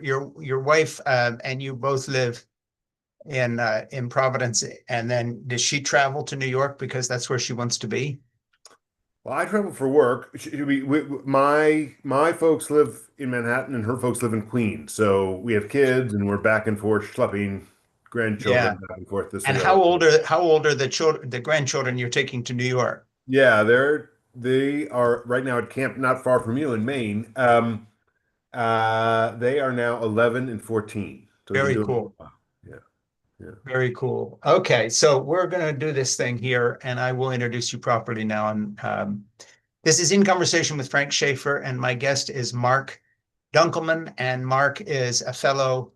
Your wife and you both live in Providence, and then does she travel to New York because that's where she wants to be? Well, I travel for work. My folks live in Manhattan, and her folks live in Queens. So we have kids, and we're back and forth schlepping Yeah. grandchildren back and forth to see And those. how old are the grandchildren you're taking to New York? Yeah, they are right now at camp not far from you in Maine. They are now 11 and 14. So we've been Very doing it for cool. a while. Yeah, yeah. Very cool. Okay, so we're going to do this thing here, and I will introduce you properly now. And this is In Conversation with Frank Schaeffer, and my guest is Marc Dunkelman, and Marc is a fellow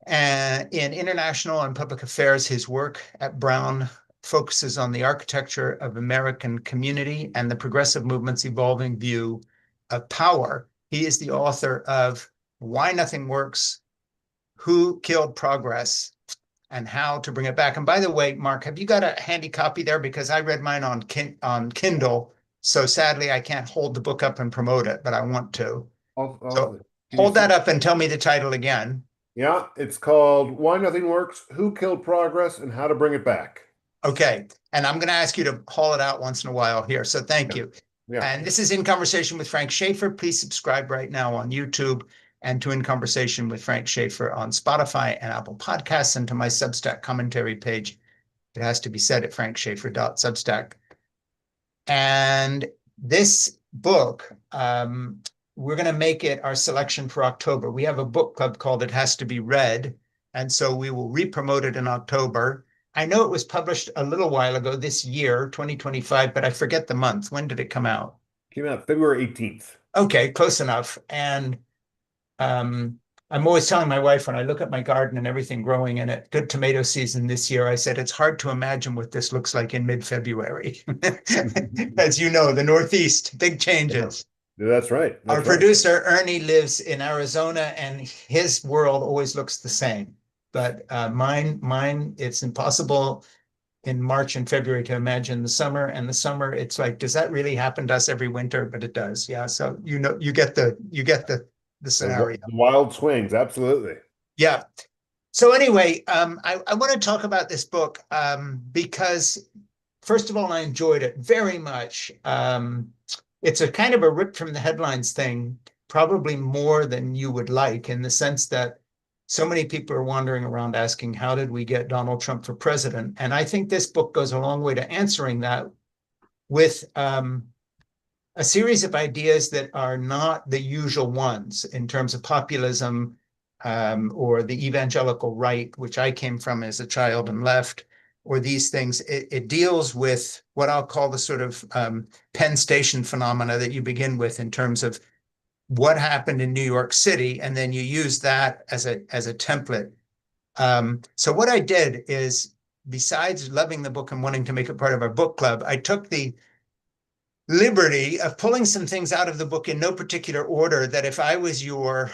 in international and public affairs. His work at Brown focuses on the architecture of American community and the progressive movement's evolving view of power. He is the author of Why Nothing Works, Who Killed Progress, and How to Bring It Back. And by the way, Marc, have you got a handy copy there? Because I read mine on Kindle, so sadly I can't hold the book up and promote it, but I want to. So Can you hold that see? up and tell me the title again. Yeah, it's called Why Nothing Works, Who Killed Progress, and How to Bring It Back. Okay. And I'm going to ask you to haul it out once in a while here. So thank Yeah, you. yeah. And this is In Conversation with Frank Schaeffer. Please subscribe right now on YouTube and to In Conversation with Frank Schaeffer on Spotify and Apple Podcasts and to my Substack commentary page. It has to be said at frankschaeffer.substack. And this book, we're going to make it our selection for October. We have a book club called It Has to Be Read. And so we will re-promote it in October. I know it was published a little while ago this year, 2025, but I forget the month. When did it come out? Came out February 18th. Okay, close enough. And um, I'm always telling my wife when I look at my garden and everything growing in it, good tomato season this year, I said, it's hard to imagine what this looks like in mid-February. As you know, the Northeast, big Yeah, changes. that's right. Our That's right. producer, Ernie, lives in Arizona and his world always looks the same. But mine, it's impossible in March and February to imagine the summer. And the summer, it's like, does that really happen to us every winter? But it does. Yeah. So you get the scenario. The wild swings, absolutely. Yeah. So anyway, I want to talk about this book because first of all, I enjoyed it very much. It's a kind of a rip from the headlines thing, probably more than you would like, in the sense that so many people are wandering around asking, how did we get Donald Trump for president? And I think this book goes a long way to answering that with a series of ideas that are not the usual ones in terms of populism or the evangelical right, which I came from as a child and left, or these things. It deals with what I'll call the sort of Penn Station phenomena that you begin with in terms of what happened in New York City, and then you use that as a template. So what I did is, besides loving the book and wanting to make it part of our book club, I took the liberty of pulling some things out of the book in no particular order, that if I was your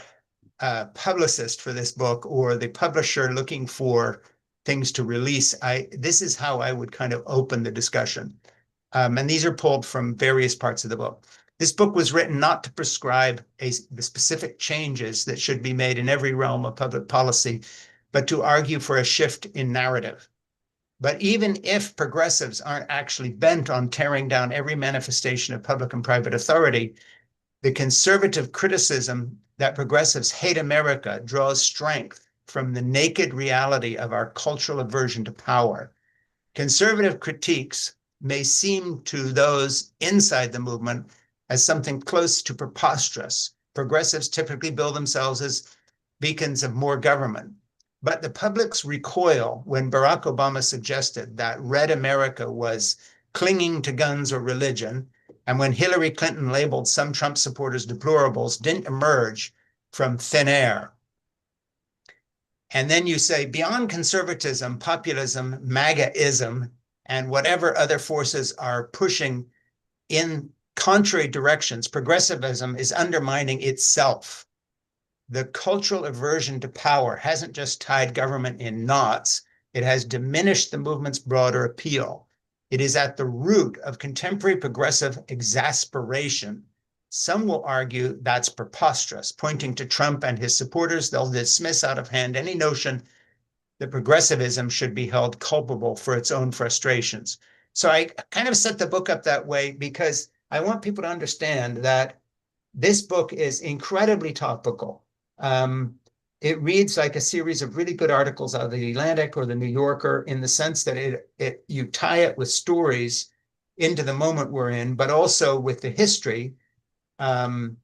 publicist for this book or the publisher looking for things to release, this is how I would kind of open the discussion. And these are pulled from various parts of the book. This book was written not to prescribe the specific changes that should be made in every realm of public policy, but to argue for a shift in narrative. But even if progressives aren't actually bent on tearing down every manifestation of public and private authority, the conservative criticism that progressives hate America draws strength from the naked reality of our cultural aversion to power. Conservative critiques may seem to those inside the movement as something close to preposterous. Progressives typically bill themselves as beacons of more government. But the public's recoil when Barack Obama suggested that red America was clinging to guns or religion, and when Hillary Clinton labeled some Trump supporters deplorables, didn't emerge from thin air. And then you say, beyond conservatism, populism, MAGAism, and whatever other forces are pushing in contrary directions, progressivism is undermining itself. The cultural aversion to power hasn't just tied government in knots, it has diminished the movement's broader appeal. It is at the root of contemporary progressive exasperation. Some will argue that's preposterous. Pointing to Trump and his supporters, they'll dismiss out of hand any notion that progressivism should be held culpable for its own frustrations. So I kind of set the book up that way because I want people to understand that this book is incredibly topical. It reads like a series of really good articles out of the Atlantic or the New Yorker in the sense that you tie it with stories into the moment we're in, but also with the history, um,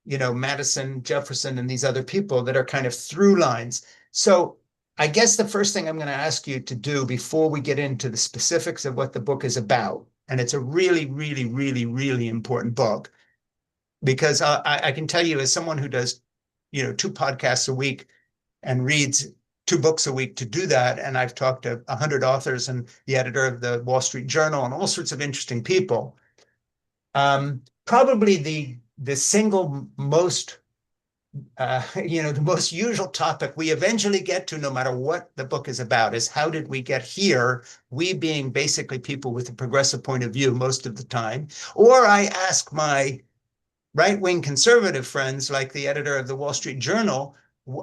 Madison, Jefferson, and these other people that are kind of through lines. So I guess the first thing I'm going to ask you to do before we get into the specifics of what the book is about, and it's a really, really, really, really important book, because I can tell you as someone who does, 2 podcasts a week and reads 2 books a week to do that, and I've talked to 100 authors and the editor of the Wall Street Journal and all sorts of interesting people. Probably the single most the most usual topic we eventually get to, no matter what the book is about, is how did we get here? We being basically people with a progressive point of view most of the time. Or I ask my right-wing conservative friends, like the editor of the Wall Street Journal,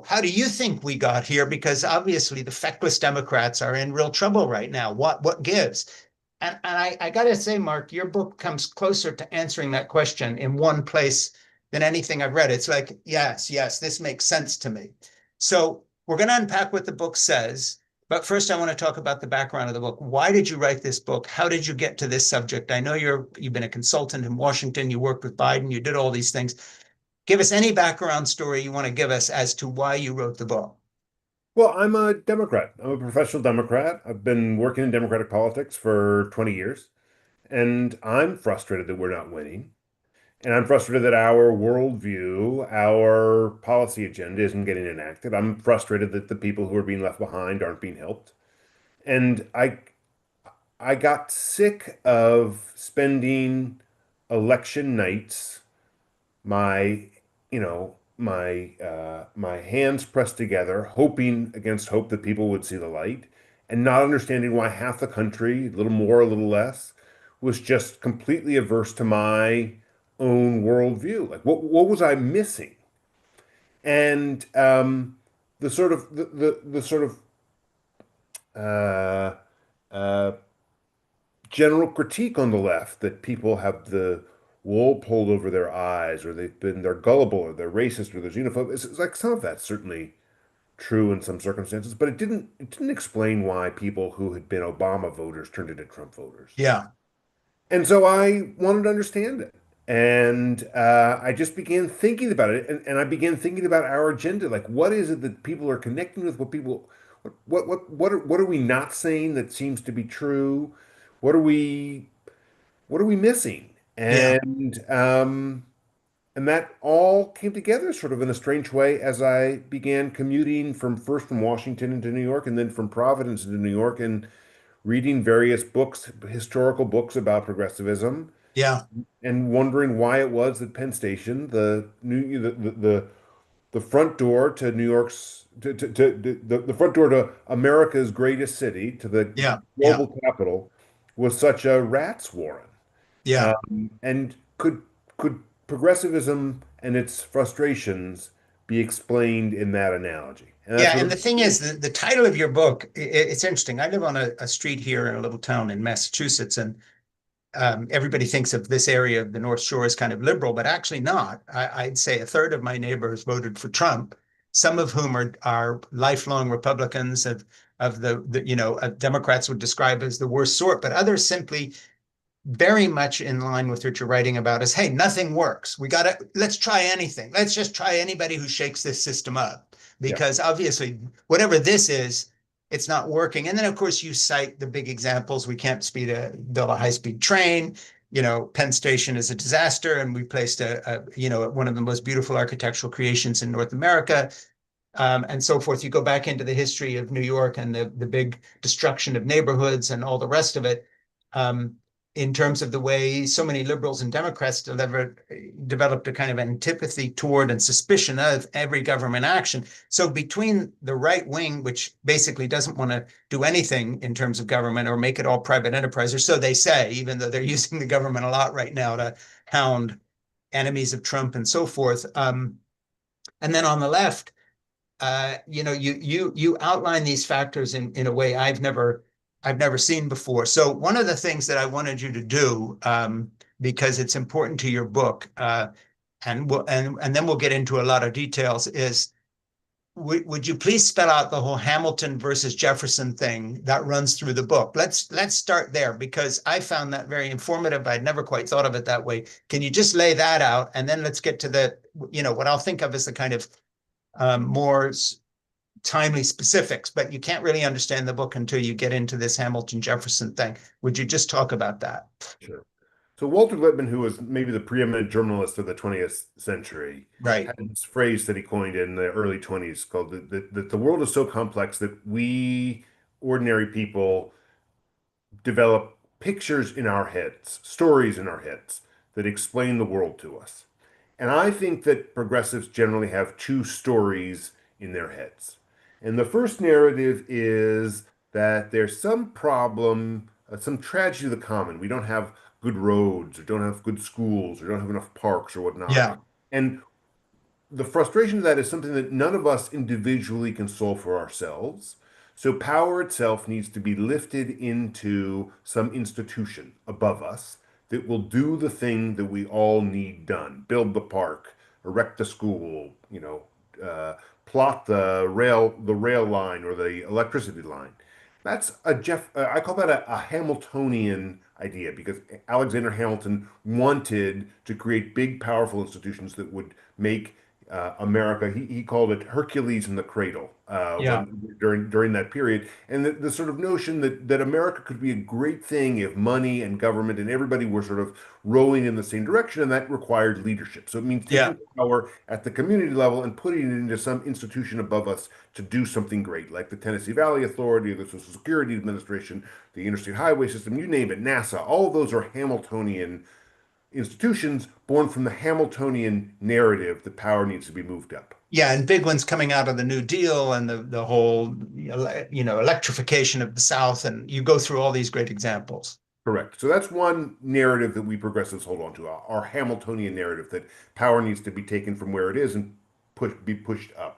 how do you think we got here? Because obviously the feckless Democrats are in real trouble right now. What gives? And I got to say, Marc, your book comes closer to answering that question in one place than anything I've read. It's like, yes, this makes sense to me. So we're going to unpack what the book says. But first, I want to talk about the background of the book. Why did you write this book? How did you get to this subject? I know you've been a consultant in Washington. You worked with Biden. You did all these things. Give us any background story you want to give us as to why you wrote the book. Well, I'm a Democrat. I'm a professional Democrat. I've been working in Democratic politics for 20 years, and I'm frustrated that we're not winning. And I'm frustrated that our worldview, our policy agenda isn't getting enacted. I'm frustrated that the people who are being left behind aren't being helped. And I got sick of spending election nights, my, my hands pressed together, hoping against hope that people would see the light, and not understanding why half the country, a little more, a little less, was just completely averse to my own worldview. Like, what was I missing? And the sort of the sort of uh, uh, general critique on the left that people have the wool pulled over their eyes, or they're gullible, or they're racist, or they're xenophobic. It's like some of that's certainly true in some circumstances, but it didn't explain why people who had been Obama voters turned into Trump voters. Yeah, And so I wanted to understand it. And I just began thinking about it, and I began thinking about our agenda. Like, what is it that people are connecting with? What are we not saying that seems to be true? What are we what are we missing? yeah, And that all came together sort of in a strange way as I began commuting from Washington into New York, and then from Providence into New York, and reading various books, historical books about progressivism, yeah, and wondering why it was that Penn Station, the front door to New York's the front door to America's greatest city, to the yeah, yeah, global capital, was such a rat's warren. yeah. And could progressivism and its frustrations be explained in that analogy? And that's Yeah, what and it the thing is, the title of your book, it's interesting. I live on a street here in a little town in Massachusetts, and everybody thinks of this area of the North Shore as kind of liberal, but actually not. I'd say a third of my neighbors voted for Trump, some of whom are lifelong Republicans of Democrats would describe as the worst sort, but others simply very much in line with what you're writing about is, hey, nothing works. Let's try anything. Let's just try anybody who shakes this system up, yeah. because obviously, whatever this is, it's not working. And then, of course, you cite the big examples. We can't build a high-speed train. Penn Station is a disaster, and we placed one of the most beautiful architectural creations in North America, and so forth. You go back into the history of New York and the big destruction of neighborhoods and all the rest of it, um, in terms of the way so many liberals and Democrats developed a kind of antipathy toward and suspicion of every government action. So between the right wing, which basically doesn't want to do anything in terms of government or make it all private enterprise, or so they say, even though they're using the government a lot right now to hound enemies of Trump and so forth. And then on the left, you outline these factors in a way I've never seen before. So one of the things that I wanted you to do, because it's important to your book, and then we'll get into a lot of details, is would you please spell out the whole Hamilton versus Jefferson thing that runs through the book? Let's start there because I found that very informative. I'd never quite thought of it that way. Can you just lay that out, and then let's get to what I'll think of as the kind of more timely specifics, but you can't really understand the book until you get into this Hamilton Jefferson thing. Would you just talk about that? Sure. So Walter Lippmann, who was maybe the preeminent journalist of the 20th century, Right. had this phrase that he coined in the early 20s called that the world is so complex that we ordinary people develop pictures in our heads, stories in our heads that explain the world to us. And I think that progressives generally have two stories in their heads. And the first narrative is that there's some problem, some tragedy of the common. We don't have good roads, or don't have good schools, or don't have enough parks, or whatnot. Yeah. And the frustration of that is something that none of us individually can solve for ourselves. So power itself needs to be lifted into some institution above us that will do the thing that we all need done. Build the park, erect the school, plot the rail line or the electricity line. I call that a Hamiltonian idea because Alexander Hamilton wanted to create big, powerful institutions that would make America. He called it Hercules in the cradle Yeah. when during that period, and the sort of notion that America could be a great thing if money and government and everybody were sort of rowing in the same direction, and that required leadership. So it means Yeah. taking power at the community level and putting it into some institution above us to do something great, like the Tennessee Valley Authority, the Social Security Administration, the Interstate Highway System, you name it, NASA. All of those are Hamiltonian institutions born from the Hamiltonian narrative that power needs to be moved up. Yeah, and big ones coming out of the New Deal and the whole electrification of the South, and you go through all these great examples. Correct. So that's one narrative that we progressives hold on to, our Hamiltonian narrative that power needs to be taken from where it is and be pushed up.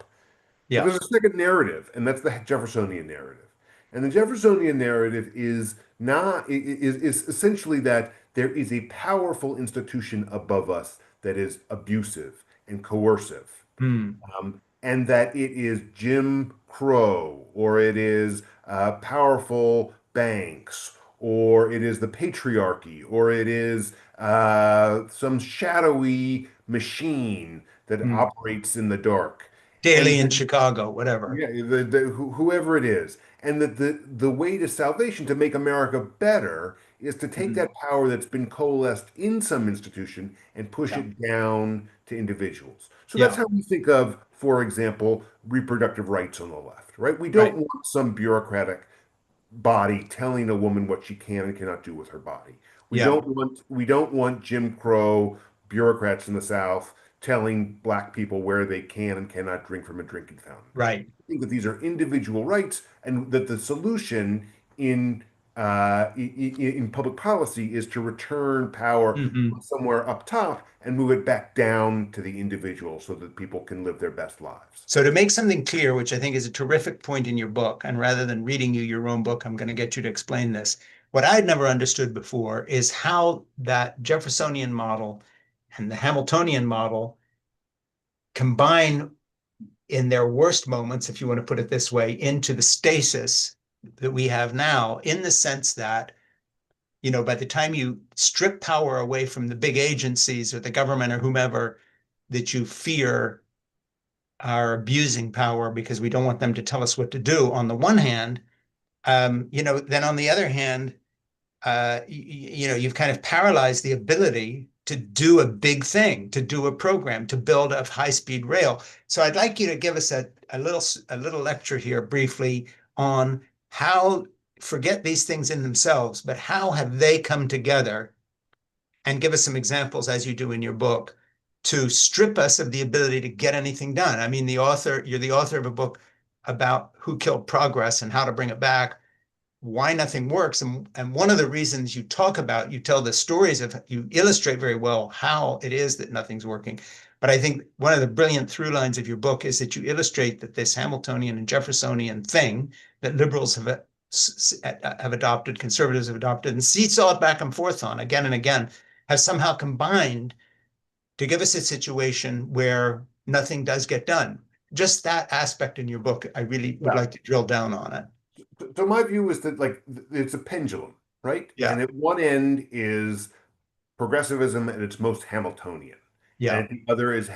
But Yeah. there's a second narrative, and that's the Jeffersonian narrative. And the Jeffersonian narrative is not is essentially that there is a powerful institution above us that is abusive and coercive, Hmm. and that it is Jim Crow, or it is powerful banks, or it is the patriarchy, or it is some shadowy machine that Hmm. operates in the dark. And Daily in Chicago, whatever. yeah, whoever it is, and that the way to salvation to make America better is to take Mhm. that power that's been coalesced in some institution and push Yeah. it down to individuals. So that's Yeah. how we think of, for example, reproductive rights on the left, right? We don't Right. want some bureaucratic body telling a woman what she can and cannot do with her body. Yeah. We don't want Jim Crow bureaucrats in the South telling black people where they can and cannot drink from a drinking fountain. Right. I think that these are individual rights, and that the solution in in public policy is to return power Hmm. from somewhere up top and move it back down to the individual so that people can live their best lives. So to make something clear, which I think is a terrific point in your book, and rather than reading you your own book, I'm going to get you to explain this. What I'd never understood before is how that Jeffersonian model and the Hamiltonian model combine in their worst moments, if you want to put it this way, into the stasis that we have now, in the sense that, by the time you strip power away from the big agencies or the government or whomever that you fear are abusing power because we don't want them to tell us what to do, on the one hand, then on the other hand, you've kind of paralyzed the ability to do a big thing, to do a program, to build a high-speed rail. So I'd like you to give us a little lecture here briefly on how, forget these things in themselves, but how have they come together, and give us some examples as you do in your book to strip us of the ability to get anything done. I mean, you're the author of a book about who killed progress and how to bring it back. why nothing works. And one of the reasons you talk about, you tell the stories of, you illustrate very well how it is that nothing's working. But I think one of the brilliant through lines of your book is that you illustrate that this Hamiltonian and Jeffersonian thing that liberals have adopted, conservatives have adopted, and seesawed back and forth on again and again, has somehow combined to give us a situation where nothing does get done. Just that aspect in your book, I really would Yeah. like to drill down on it. So my view is that like it's a pendulum, right? Yeah, And at one end is progressivism at its most Hamiltonian, and yeah, at the other is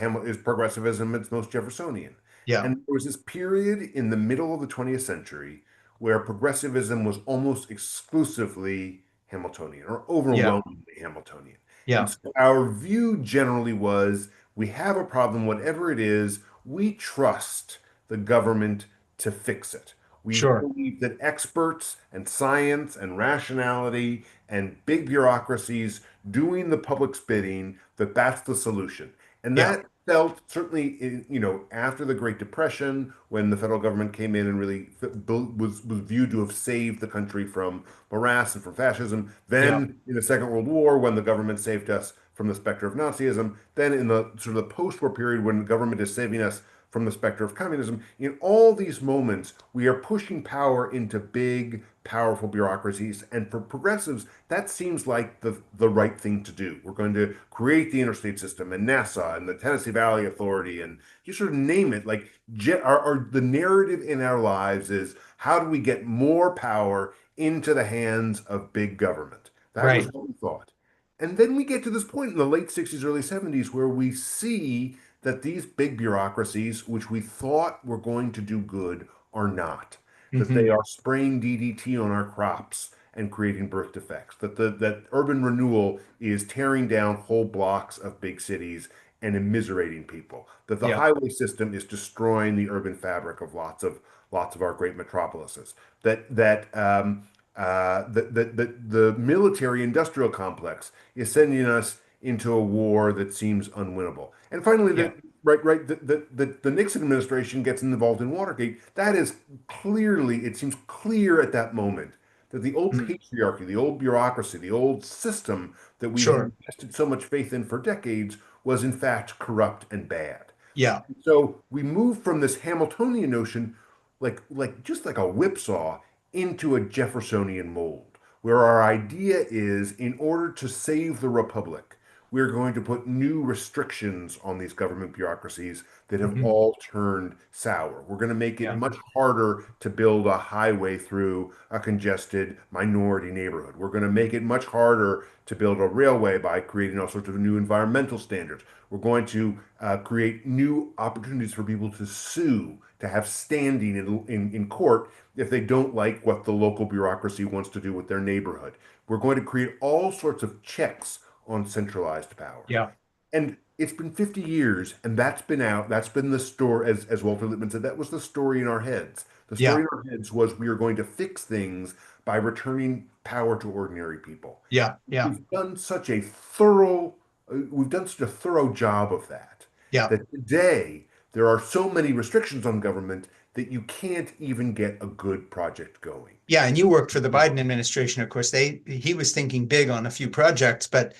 progressivism at its most Jeffersonian. yeah, And there was this period in the middle of the 20th century where progressivism was almost exclusively Hamiltonian or yeah, overwhelmingly Hamiltonian. And yeah. so our view generally was we have a problem, whatever it is, we trust the government to fix it. We Sure. believe that experts and science and rationality and big bureaucracies doing the public's bidding, that that's the solution. And Yeah, that felt certainly, after the Great Depression, when the federal government came in and really was viewed to have saved the country from morass and from fascism. yeah, Then in the Second World War, when the government saved us from the specter of Nazism. Then in the sort of the post-war period, when the government is saving us from the specter of communism. In all these moments, we are pushing power into big, powerful bureaucracies. And for progressives, that seems like the right thing to do. We're going to create the interstate system and NASA and the Tennessee Valley Authority and you sort of name it. Like the narrative in our lives is how do we get more power into the hands of big government? That was right. what we thought. And then we get to this point in the late 60s, early 70s, where we see that these big bureaucracies, which we thought were going to do good, are not. That they Hmm. are spraying DDT on our crops and creating birth defects. That urban renewal is tearing down whole blocks of big cities and immiserating people. That the Yeah. highway system is destroying the urban fabric of lots of our great metropolises. That the military industrial complex is sending us into a war that seems unwinnable. And finally, Yeah. the Nixon administration gets involved in Watergate. That is clearly, it seems clear at that moment that the old Mm. patriarchy, the old bureaucracy, the old system that we had Sure. invested so much faith in for decades was in fact corrupt and bad. Yeah. So we move from this Hamiltonian notion, just like a whipsaw, into a Jeffersonian mold, where our idea is in order to save the republic, we're going to put new restrictions on these government bureaucracies that have Hmm. all turned sour. We're going to make it Yeah. much harder to build a highway through a congested minority neighborhood. We're going to make it much harder to build a railway by creating all sorts of new environmental standards. We're going to create new opportunities for people to sue, to have standing in court if they don't like what the local bureaucracy wants to do with their neighborhood. We're going to create all sorts of checks on centralized power. Yeah. And it's been 50 years, and that's been out. That's been the story, as Walter Lippmann said, that was the story in our heads. The story Yeah. in our heads was we are going to fix things by returning power to ordinary people. Yeah. Yeah. We've done such a thorough, we've done such a thorough job of that, Yeah. that today there are so many restrictions on government that you can't even get a good project going. Yeah. And you worked for the Biden administration, of course. He was thinking big on a few projects, but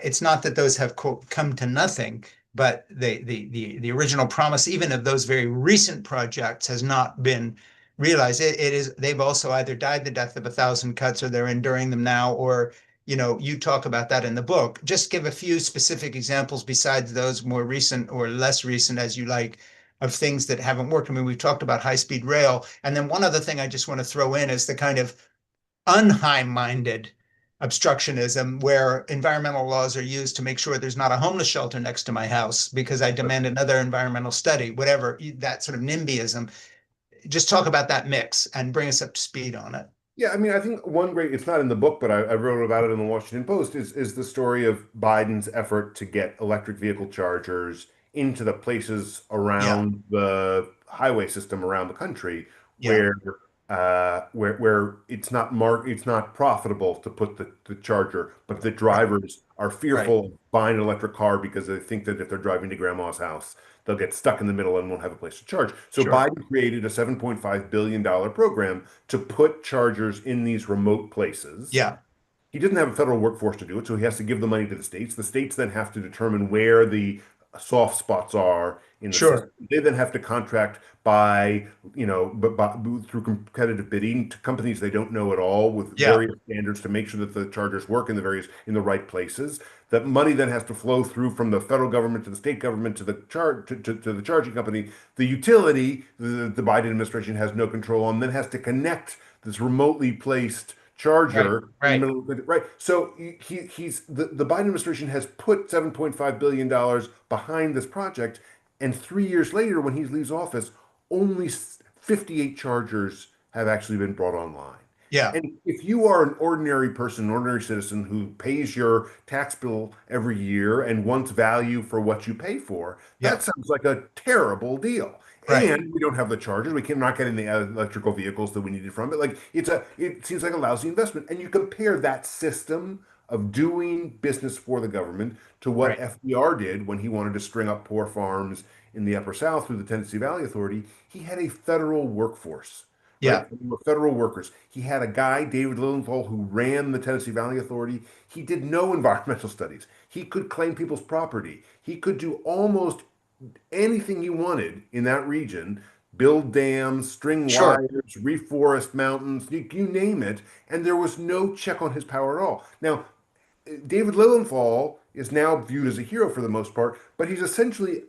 it's not that those have quote come to nothing, but the original promise, even of those very recent projects, has not been realized. It is they've also either died the death of a thousand cuts, or they're enduring them now, or you talk about that in the book. Just give a few specific examples besides those more recent or less recent, as you like, of things that haven't worked. I mean, we've talked about high-speed rail, and then one other thing I just want to throw in is the kind of unhigh-minded obstructionism where environmental laws are used to make sure there's not a homeless shelter next to my house because I demand another environmental study, whatever, that sort of NIMBYism. Just talk about that mix and bring us up to speed on it. Yeah, I mean, I think one great, it's not in the book, but I wrote about it in the Washington Post, is the story of Biden's effort to get electric vehicle chargers into the places Yeah, around the highway system around the country yeah, where it's not profitable to put the charger, but the right, drivers are right. fearful of buying an electric car because they think that if they're driving to grandma's house, they'll get stuck in the middle and won't have a place to charge. So Sure. Biden created a $7.5 billion program to put chargers in these remote places. Yeah. He doesn't have a federal workforce to do it, so he has to give the money to the states. The states then have to determine where the soft spots are in the system. Sure. They then have to contract by, but through competitive bidding to companies they don't know at all with Yeah. various standards to make sure that the chargers work in the right places. That money then has to flow through from the federal government to the state government to to the charging company. The utility, the Biden administration has no control on, then has to connect this remotely placed Right. charger in the Right. middle of the right. So he's the Biden administration has put $7.5 billion behind this project, and 3 years later, when he leaves office, only 58 chargers have actually been brought online. Yeah. And if you are an ordinary person, an ordinary citizen who pays your tax bill every year and wants value for what you pay for, Yeah. that sounds like a terrible deal. Right. And we don't have the chargers. We can not get the electrical vehicles that we needed from it. Like it seems like a lousy investment. And you compare that system of doing business for the government to what Right. FDR did when he wanted to string up poor farms in the Upper South through the Tennessee Valley Authority. He had a federal workforce, Yeah. right? They were federal workers. He had a guy, David Lilienthal, who ran the Tennessee Valley Authority. He did no environmental studies. He could claim people's property. He could do almost anything you wanted in that region, build dams, string Sure. wires, reforest mountains, you name it, and there was no check on his power at all. Now, David Lilienthal is now viewed as a hero for the most part, but he's essentially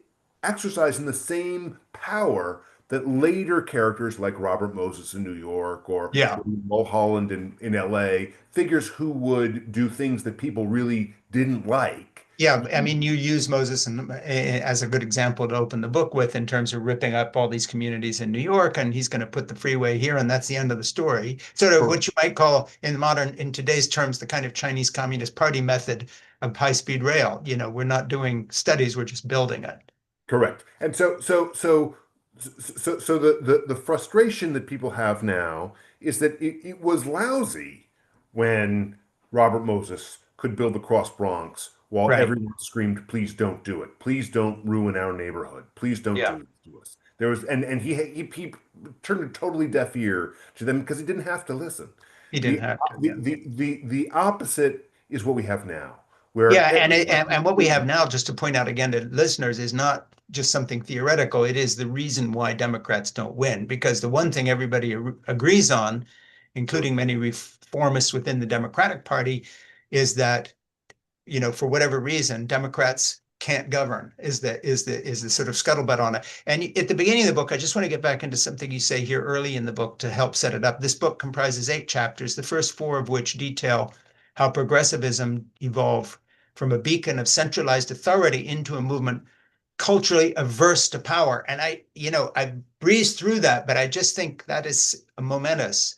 exercising the same power that later characters like Robert Moses in New York or Yeah. Mulholland in LA, figures who would do things that people really didn't like. Yeah, I mean, you use Moses as a good example to open the book with in terms of ripping up all these communities in New York, and he's going to put the freeway here, and that's the end of the story. Sort of what you might call in today's terms, the kind of Chinese Communist Party method of high-speed rail. We're not doing studies, we're just building it. Correct. And so the frustration that people have now is that it was lousy when Robert Moses could build the Cross Bronx while Right. everyone screamed, "Please don't do it. Please don't ruin our neighborhood. Please don't Yeah. do this to us." There was and he turned a totally deaf ear to them because he didn't have to listen. He didn't The have to. Yeah. the opposite is what we have now, where Yeah, and what we have now, just to point out again to listeners, is not just something theoretical. It is the reason why Democrats don't win, because the one thing everybody agrees on, including many reformists within the Democratic Party, is that for whatever reason, Democrats can't govern. Is the sort of scuttlebutt on it. And at the beginning of the book, I just want to get back into something you say here early in the book to help set it up. This book comprises 8 chapters, the first 4 of which detail how progressivism evolved from a beacon of centralized authority into a movement culturally averse to power. And I breezed through that, but I just think that is a momentous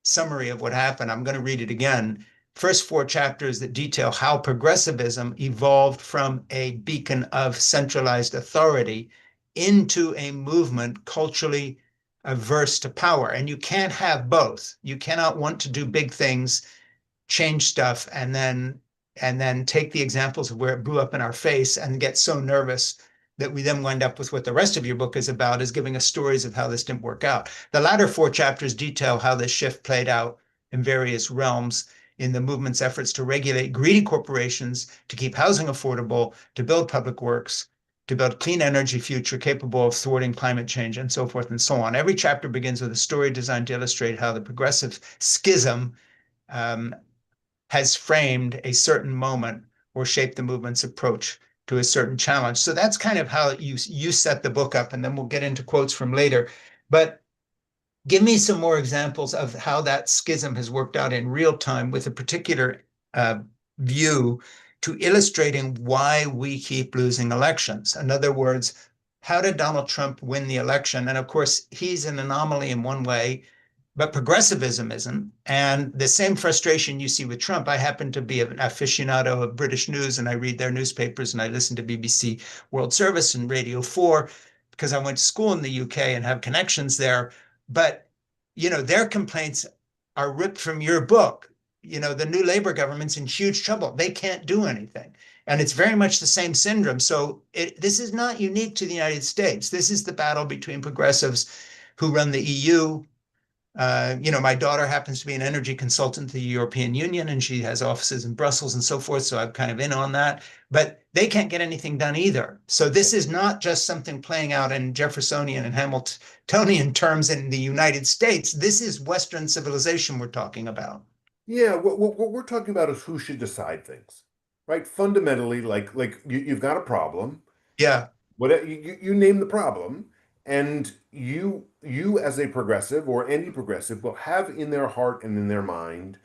summary of what happened. I'm going to read it again. First 4 chapters that detail how progressivism evolved from a beacon of centralized authority into a movement culturally averse to power. And you can't have both. You cannot want to do big things, change stuff, and then take the examples of where it blew up in our face and get so nervous that we then wind up with what the rest of your book is about, is giving us stories of how this didn't work out. The latter 4 chapters detail how this shift played out in various realms in the movement's efforts to regulate greedy corporations, to keep housing affordable, to build public works, to build clean energy future capable of thwarting climate change, and so forth and so on. Every chapter begins with a story designed to illustrate how the progressive schism um, has framed a certain moment or shaped the movement's approach to a certain challenge. So that's kind of how you set the book up, and then we'll get into quotes from later. But give me some more examples of how that schism has worked out in real time with a particular uh, view to illustrating why we keep losing elections. In other words, how did Donald Trump win the election? And of course, he's an anomaly in one way, but progressivism isn't. And the same frustration you see with Trump, I happen to be an aficionado of British news, and I read their newspapers, and I listen to BBC World Service and Radio 4 because I went to school in the UK and have connections there. But their complaints are ripped from your book. The new Labour government's in huge trouble. They can't do anything. And it's very much the same syndrome. So this is not unique to the United States. This is the battle between progressives who run the EU. My daughter happens to be an energy consultant to the European Union, and she has offices in Brussels and so forth. So I'm kind of in on that. But they can't get anything done either. So this is not just something playing out in Jeffersonian and Hamiltonian terms in the United States. This is Western civilization we're talking about. Yeah, what we're talking about is who should decide things, right? Fundamentally, like you've got a problem. Yeah, What you name the problem, and you as a progressive or any progressive will have in their heart and in their mind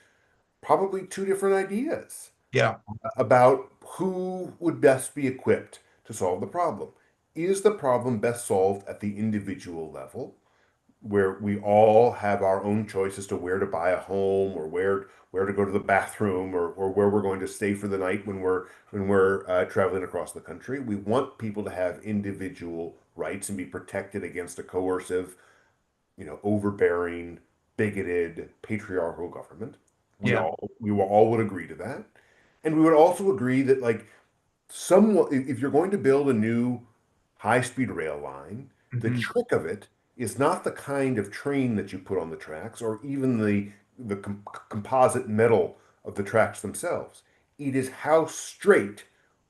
probably two different ideas yeah, about who would best be equipped to solve the problem. Is the problem best solved at the individual level, where we all have our own choice as to where to buy a home or where to go to the bathroom or where we're going to stay for the night when we're traveling across the country? We want people to have individual rights and be protected against a coercive, overbearing, bigoted, patriarchal government. We yeah. all we will all would agree to that. And we would also agree that like someone, if you're going to build a new high-speed rail line, the Hmm. trick of it is not the kind of train that you put on the tracks or even the composite metal of the tracks themselves. It is how straight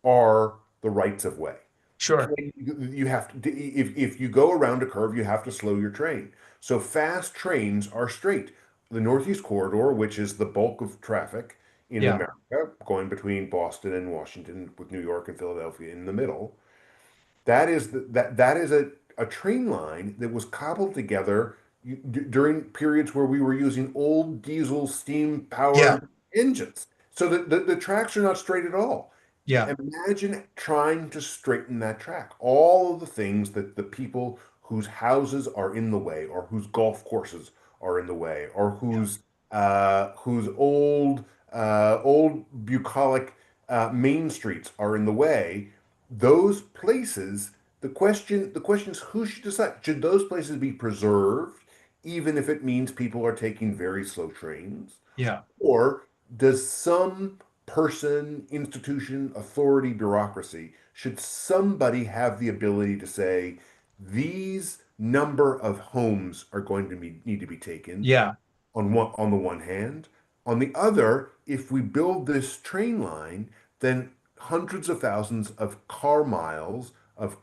are the rights of way. Sure. You have to, if you go around a curve, you have to slow your train. So fast trains are straight. The Northeast Corridor, which is the bulk of traffic in Yeah, America, going between Boston and Washington, with New York and Philadelphia in the middle, that is a train line that was cobbled together during periods where we were using old diesel steam yeah, powered engines. So the tracks are not straight at all. yeah, Imagine trying to straighten that track. All of the things that the people whose houses are in the way, or whose golf courses are in the way, or yeah, whose old bucolic main streets are in the way. Those places, the question is who should decide? Should those places be preserved, even if it means people are taking very slow trains? yeah, Or does some person, institution, authority, bureaucracy, should somebody have the ability to say, these number of homes are going to need to be taken yeah, on the one hand. On the other, if we build this train line, then hundreds of thousands of car miles of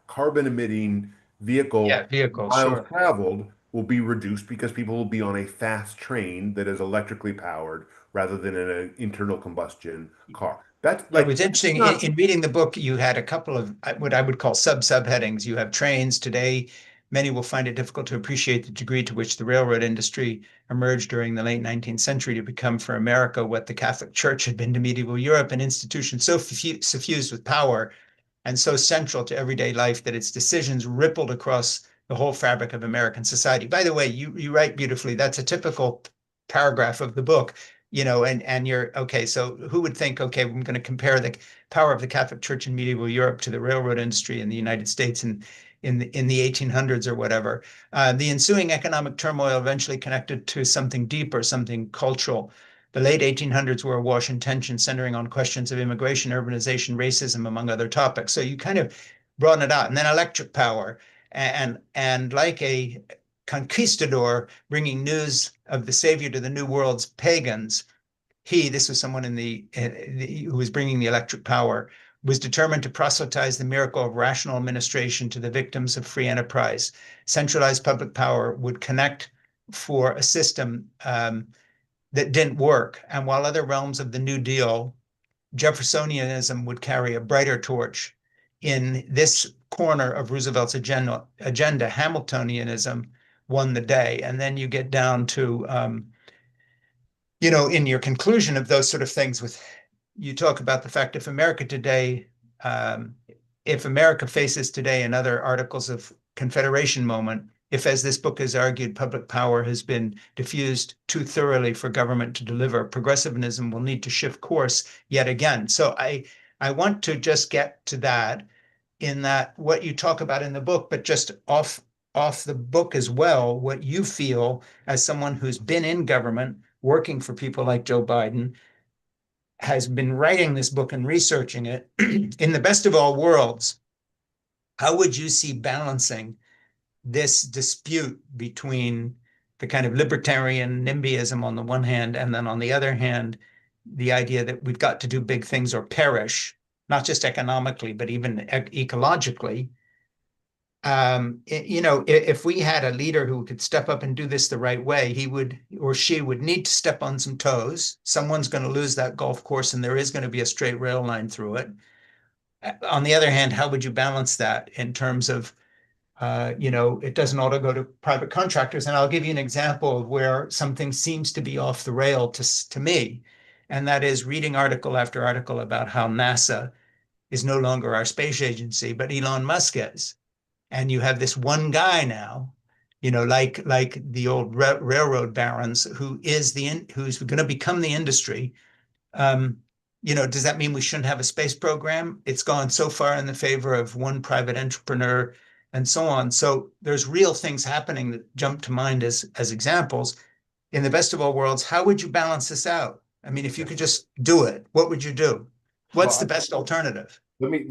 carbon emitting yeah. vehicle Vehicles, miles sure. traveled will be reduced because people will be on a fast train that is electrically powered rather than in an internal combustion car. That's Yeah, it like was that's interesting. not In reading the book, you had a couple of what I would call subheadings. You have trains. Today, many will find it difficult to appreciate the degree to which the railroad industry emerged during the late 19th century to become for America what the Catholic Church had been to medieval Europe, an institution so suffused with power and so central to everyday life that its decisions rippled across the whole fabric of American society. By the way, you write beautifully. That's a typical paragraph of the book, and you're okay. So who would think, okay, I'm going to compare the power of the Catholic Church in medieval Europe to the railroad industry in the United States in the 1800s or whatever. The ensuing economic turmoil eventually connected to something deeper, something cultural. The late 1800s were awash in tension centering on questions of immigration, urbanization, racism, among other topics. So you kind of broaden it out. And then electric power, and like a conquistador bringing news of the savior to the new world's pagans, this was someone who was bringing the electric power, was determined to proselytize the miracle of rational administration to the victims of free enterprise. Centralized public power would connect for a system that didn't work. And while other realms of the New Deal, Jeffersonianism would carry a brighter torch. In this corner of Roosevelt's agenda, Hamiltonianism won the day. And then you get down to, in your conclusion of those sort of things, you talk about the fact um, if America faces today in other articles of Confederation moment, if, as this book has argued, public power has been diffused too thoroughly for government to deliver, progressivism will need to shift course yet again. So I want to just get to that in that what you talk about in the book, but just off the book as well, what you feel as someone who's been in government working for people like Joe Biden has been writing this book and researching it. In the best of all worlds, how would you see balancing this dispute between the kind of libertarian NIMBYism on the one hand, and then on the other hand, the idea that we've got to do big things or perish, not just economically, but even ecologically. If we had a leader who could step up and do this the right way, he would or she would need to step on some toes. Someone's going to lose that golf course, and there is going to be a straight rail line through it. On the other hand, how would you balance that in terms of it doesn't all go to private contractors. And I'll give you an example of where something seems to be off the rail to me. And that is reading article after article about how NASA is no longer our space agency, but Elon Musk is. And you have this one guy now, like the old railroad barons, who's going to become the industry. um, does that mean we shouldn't have a space program? It's gone so far in the favor of one private entrepreneur and so on. So there's real things happening that jump to mind as examples. In the best of all worlds, how would you balance this out? I mean, if you Yeah. could just do it, what would you do? Well, What's the best alternative? let me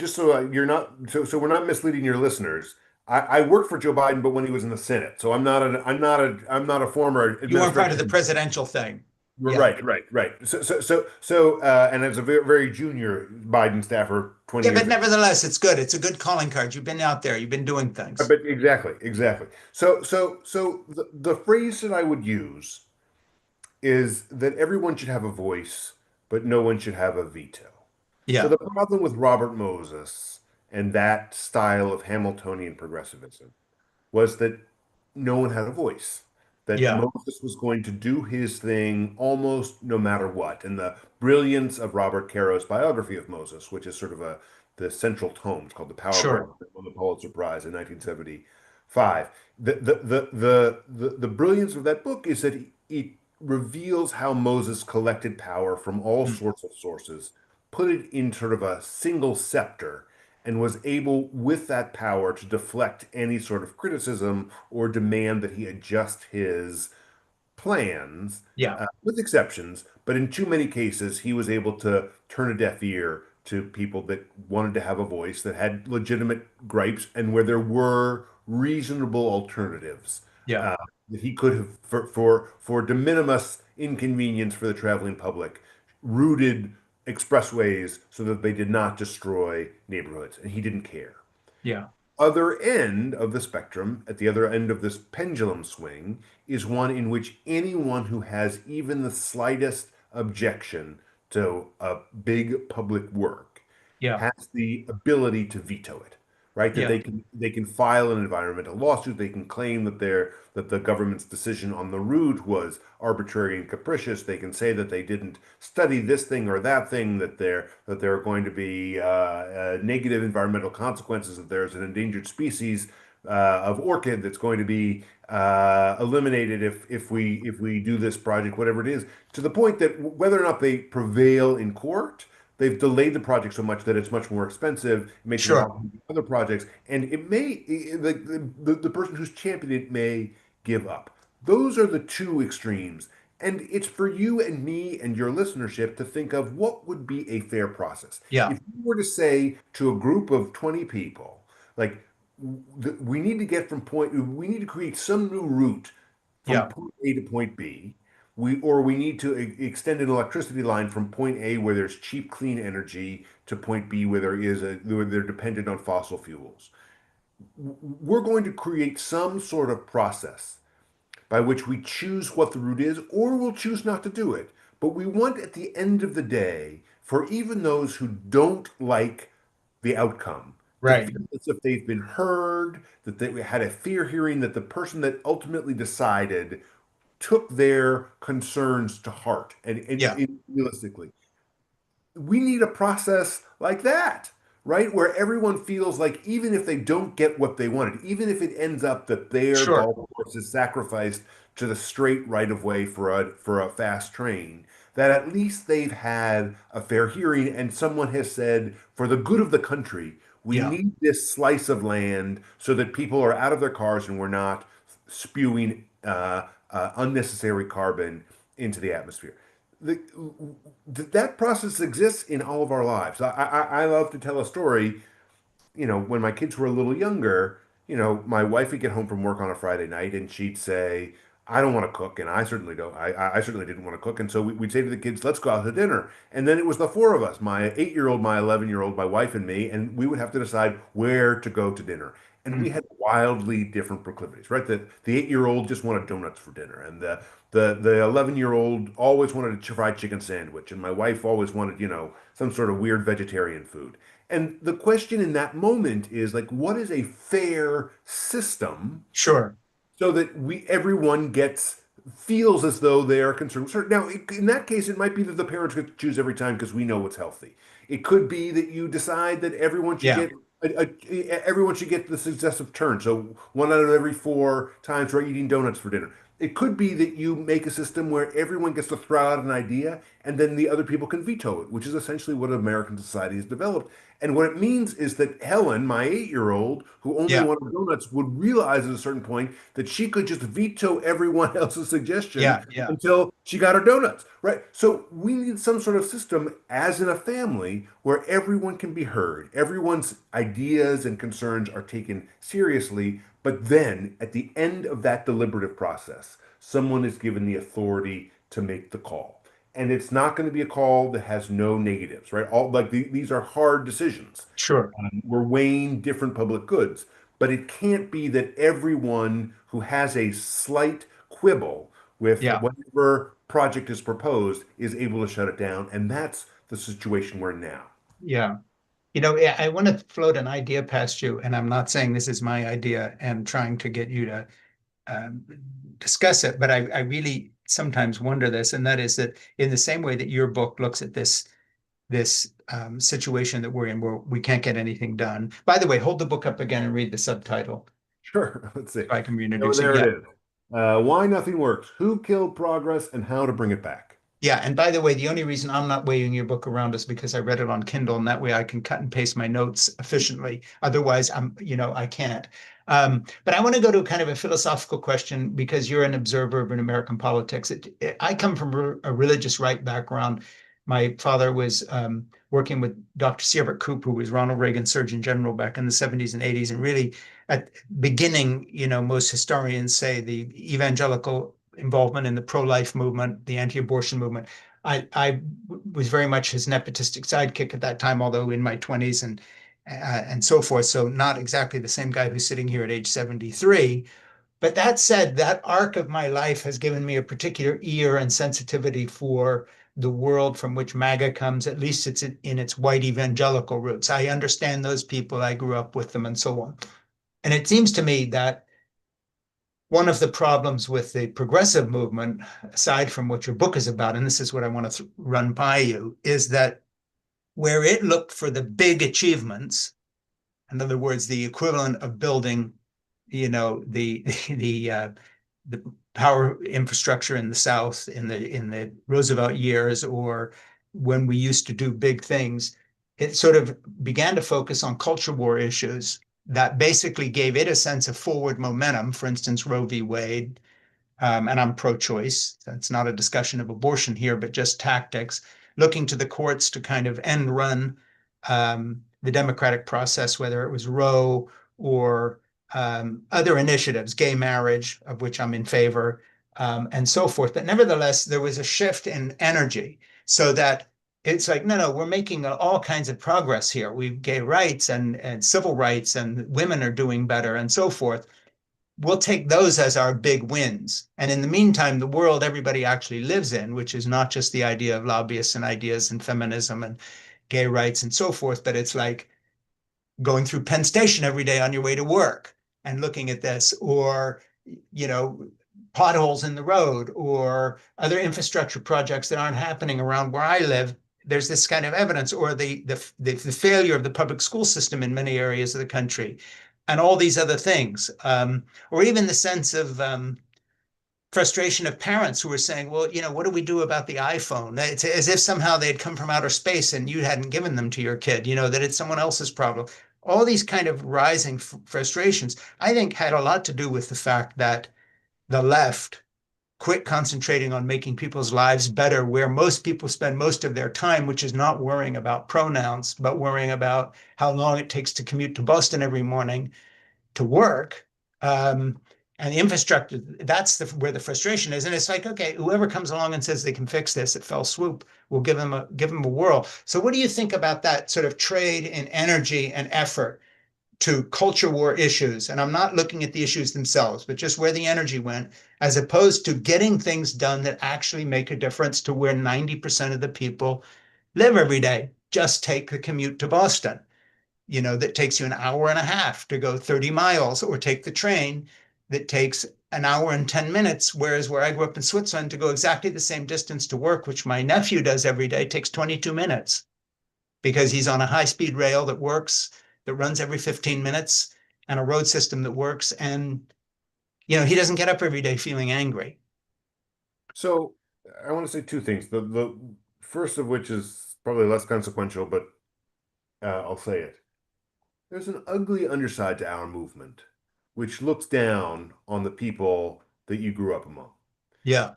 just so you're not so we're not misleading your listeners. I worked for Joe Biden, but when he was in the Senate, so I'm not a former You weren't part of the administration. presidential thing. Yeah. Right. And as a very, very junior Biden staffer 20 Yeah, years but ago. nevertheless, it's good. It's a good calling card. You've been out there, you've been doing things. But exactly. So the phrase that I would use is that everyone should have a voice, but no one should have a veto. So Yeah, the problem with Robert Moses and that style of Hamiltonian progressivism was that no one had a voice, that yeah, Moses was going to do his thing almost no matter what. And the brilliance of Robert Caro's biography of Moses, which is sort of the central tome, it's called The Power sure. Broker, that won the Pulitzer Prize in 1975. The brilliance of that book is that it reveals how Moses collected power from all Mm, sorts of sources, put it in sort of a single scepter, and was able, with that power, to deflect any sort of criticism or demand that he adjust his plans, yeah, with exceptions. But in too many cases, he was able to turn a deaf ear to people that wanted to have a voice, that had legitimate gripes, and where there were reasonable alternatives. yeah, Uh, that he could have, for de minimis inconvenience for the traveling public, routed expressways so that they did not destroy neighborhoods, and he didn't care. yeah, Other end of the spectrum, at the other end of this pendulum swing, is one in which anyone who has even the slightest objection to a big public work yeah, has the ability to veto it, right? That yeah, they can file an environmental lawsuit, they can claim that the government's decision on the route was arbitrary and capricious. They can say that they didn't study this thing or that thing, that there are going to be negative environmental consequences, that there's an endangered species of orchid that's going to be eliminated if we do this project, whatever it is, to the point that whether or not they prevail in court, they've delayed the project so much that it's much more expensive. It makes it sure. impossible to do other projects, and it may the person who's championed it may give up. Those are the two extremes. And it's for you and me and your listenership to think of what would be a fair process. Yeah, If you were to say to a group of 20 people, like, we need to create some new route from yeah, point A to point B. We need to extend an electricity line from point A where there's cheap, clean energy to point B where they're dependent on fossil fuels. We're going to create some sort of process by which we choose what the route is, or we'll choose not to do it. But we want, at the end of the day, for even those who don't like the outcome, to right. feel as if they've been heard, that they had a fair hearing, that the person that ultimately decided took their concerns to heart, Yeah, and realistically we need a process like that, right? Where everyone feels like, even if they don't get what they wanted, even if it ends up that their sure. golf course is sacrificed to the straight right of way for a fast train, that at least they've had a fair hearing and someone has said, for the good of the country, we Yeah, need this slice of land so that people are out of their cars and we're not spewing unnecessary carbon into the atmosphere. the, that process exists in all of our lives. I love to tell a story. When my kids were a little younger, my wife would get home from work on a Friday night and she'd say, I don't want to cook. And I certainly don't. I certainly didn't want to cook. And so we'd say to the kids, let's go out to dinner. And then it was the four of us, my 8-year-old, my 11-year-old, my wife and me, and we would have to decide where to go to dinner. And we Mm, had wildly different proclivities, right? The 8-year-old just wanted donuts for dinner. And the 11-year-old always wanted a fried chicken sandwich. And my wife always wanted, some sort of weird vegetarian food. And the question in that moment is like, what is a fair system sure. so that everyone gets feels as though they are concerned. Now, in that case, it might be that the parents get to choose every time because we know what's healthy. It could be that you decide that everyone should Yeah. get everyone should get the successive turn. So one out of every four times we're eating donuts for dinner. It could be that you make a system where everyone gets to throw out an idea and then the other people can veto it, which is essentially what American society has developed. And what it means is that Helen, my 8-year-old, who only Yeah. wanted donuts, would realize at a certain point that she could just veto everyone else's suggestion Yeah. Yeah. until she got her donuts, right? So we need some sort of system, as in a family, where everyone can be heard, everyone's ideas and concerns are taken seriously, but then at the end of that deliberative process, someone is given the authority to make the call. And it's not going to be a call that has no negatives, right? These are hard decisions. Sure. We're weighing different public goods, but it can't be that everyone who has a slight quibble with Yeah. whatever project is proposed is able to shut it down. And that's the situation we're in now. Yeah. Yeah, I want to float an idea past you, and I'm not saying this is my idea and trying to get you to um, discuss it, but I really sometimes wonder this, and that is that in the same way that your book looks at this situation that we're in, where we can't get anything done. By the way, hold the book up again and read the subtitle Sure, let's see. so I can So reintroduce it. there Yeah. it is. Why Nothing Works, Who Killed Progress and How to Bring It Back. Yeah, and by the way, the only reason I'm not waving your book around is because I read it on Kindle, and that way I can cut and paste my notes efficiently. Otherwise, I can't. But I want to go to kind of a philosophical question because you're an observer of an American politics. I come from a religious right background. My father was working with Dr. Siebert Koop, who was Ronald Reagan's Surgeon General back in the 70s and 80s, and really at beginning, most historians say the evangelical involvement in the pro-life movement, the anti-abortion movement. I was very much his nepotistic sidekick at that time, although in my 20s and so forth. So not exactly the same guy who's sitting here at age 73. But that said, that arc of my life has given me a particular ear and sensitivity for the world from which MAGA comes, at least it's in its white evangelical roots. I understand those people. I grew up with them and so on. And it seems to me that one of the problems with the progressive movement, aside from what your book is about, and this is what I want to run by you, is that where it looked for the big achievements, in other words, the equivalent of building, the the power infrastructure in the South in the Roosevelt years, or when we used to do big things, it sort of began to focus on culture war issues that basically gave it a sense of forward momentum. For instance, Roe v. Wade, and I'm pro-choice. That's not a discussion of abortion here, but just tactics, looking to the courts to kind of end run the democratic process, whether it was Roe or other initiatives, gay marriage, of which I'm in favor, and so forth. But nevertheless, there was a shift in energy so that it's like, no, no, we're making all kinds of progress here. We've gay rights and civil rights, and women are doing better, and so forth. We'll take those as our big wins. And in the meantime, the world everybody actually lives in, which is not just the idea of lobbyists and ideas and feminism and gay rights and so forth, but it's like going through Penn Station every day on your way to work and looking at this, or, you know, potholes in the road or other infrastructure projects that aren't happening around where I live. There's this kind of evidence, or the failure of the public school system in many areas of the country, and all these other things, or even the sense of frustration of parents who were saying, well, what do we do about the iPhone? It's as if somehow they had come from outer space and you hadn't given them to your kid, that it's someone else's problem. All these kind of rising frustrations, I think, had a lot to do with the fact that the left quit concentrating on making people's lives better, where most people spend most of their time, which is not worrying about pronouns, but worrying about how long it takes to commute to Boston every morning to work. Um, and the infrastructure, that's where the frustration is. And it's like, okay, whoever comes along and says they can fix this at fell swoop, we'll give them a whirl. So what do you think about that sort of trade in energy and effort to culture war issues? And I'm not looking at the issues themselves, but just where the energy went, as opposed to getting things done that actually make a difference to where 90% of the people live every day. Just take the commute to Boston, that takes you an hour and a half to go 30 miles, or take the train that takes an hour and 10 minutes. Whereas where I grew up in Switzerland, to go exactly the same distance to work, which my nephew does every day, takes 22 minutes because he's on a high speed rail that works, that runs every 15 minutes, and a road system that works. And, he doesn't get up every day feeling angry. So I want to say two things. The first of which is probably less consequential, but I'll say it. There's an ugly underside to our movement, which looks down on the people that you grew up among. Yeah.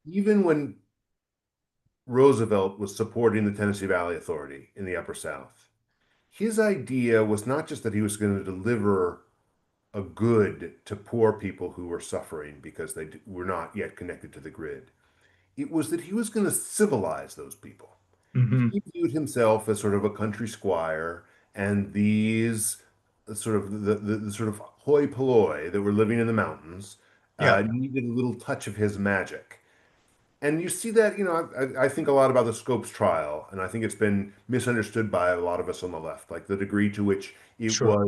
Even when Roosevelt was supporting the Tennessee Valley Authority in the Upper South, his idea was not just that he was going to deliver a good to poor people who were suffering because they were not yet connected to the grid. It was that he was going to civilize those people. Mm-hmm. He viewed himself as sort of a country squire, and these sort of the sort of hoi polloi that were living in the mountains Yeah. needed a little touch of his magic. And you see that, I think a lot about the Scopes trial, and I think it's been misunderstood by a lot of us on the left, like the degree to which Sure.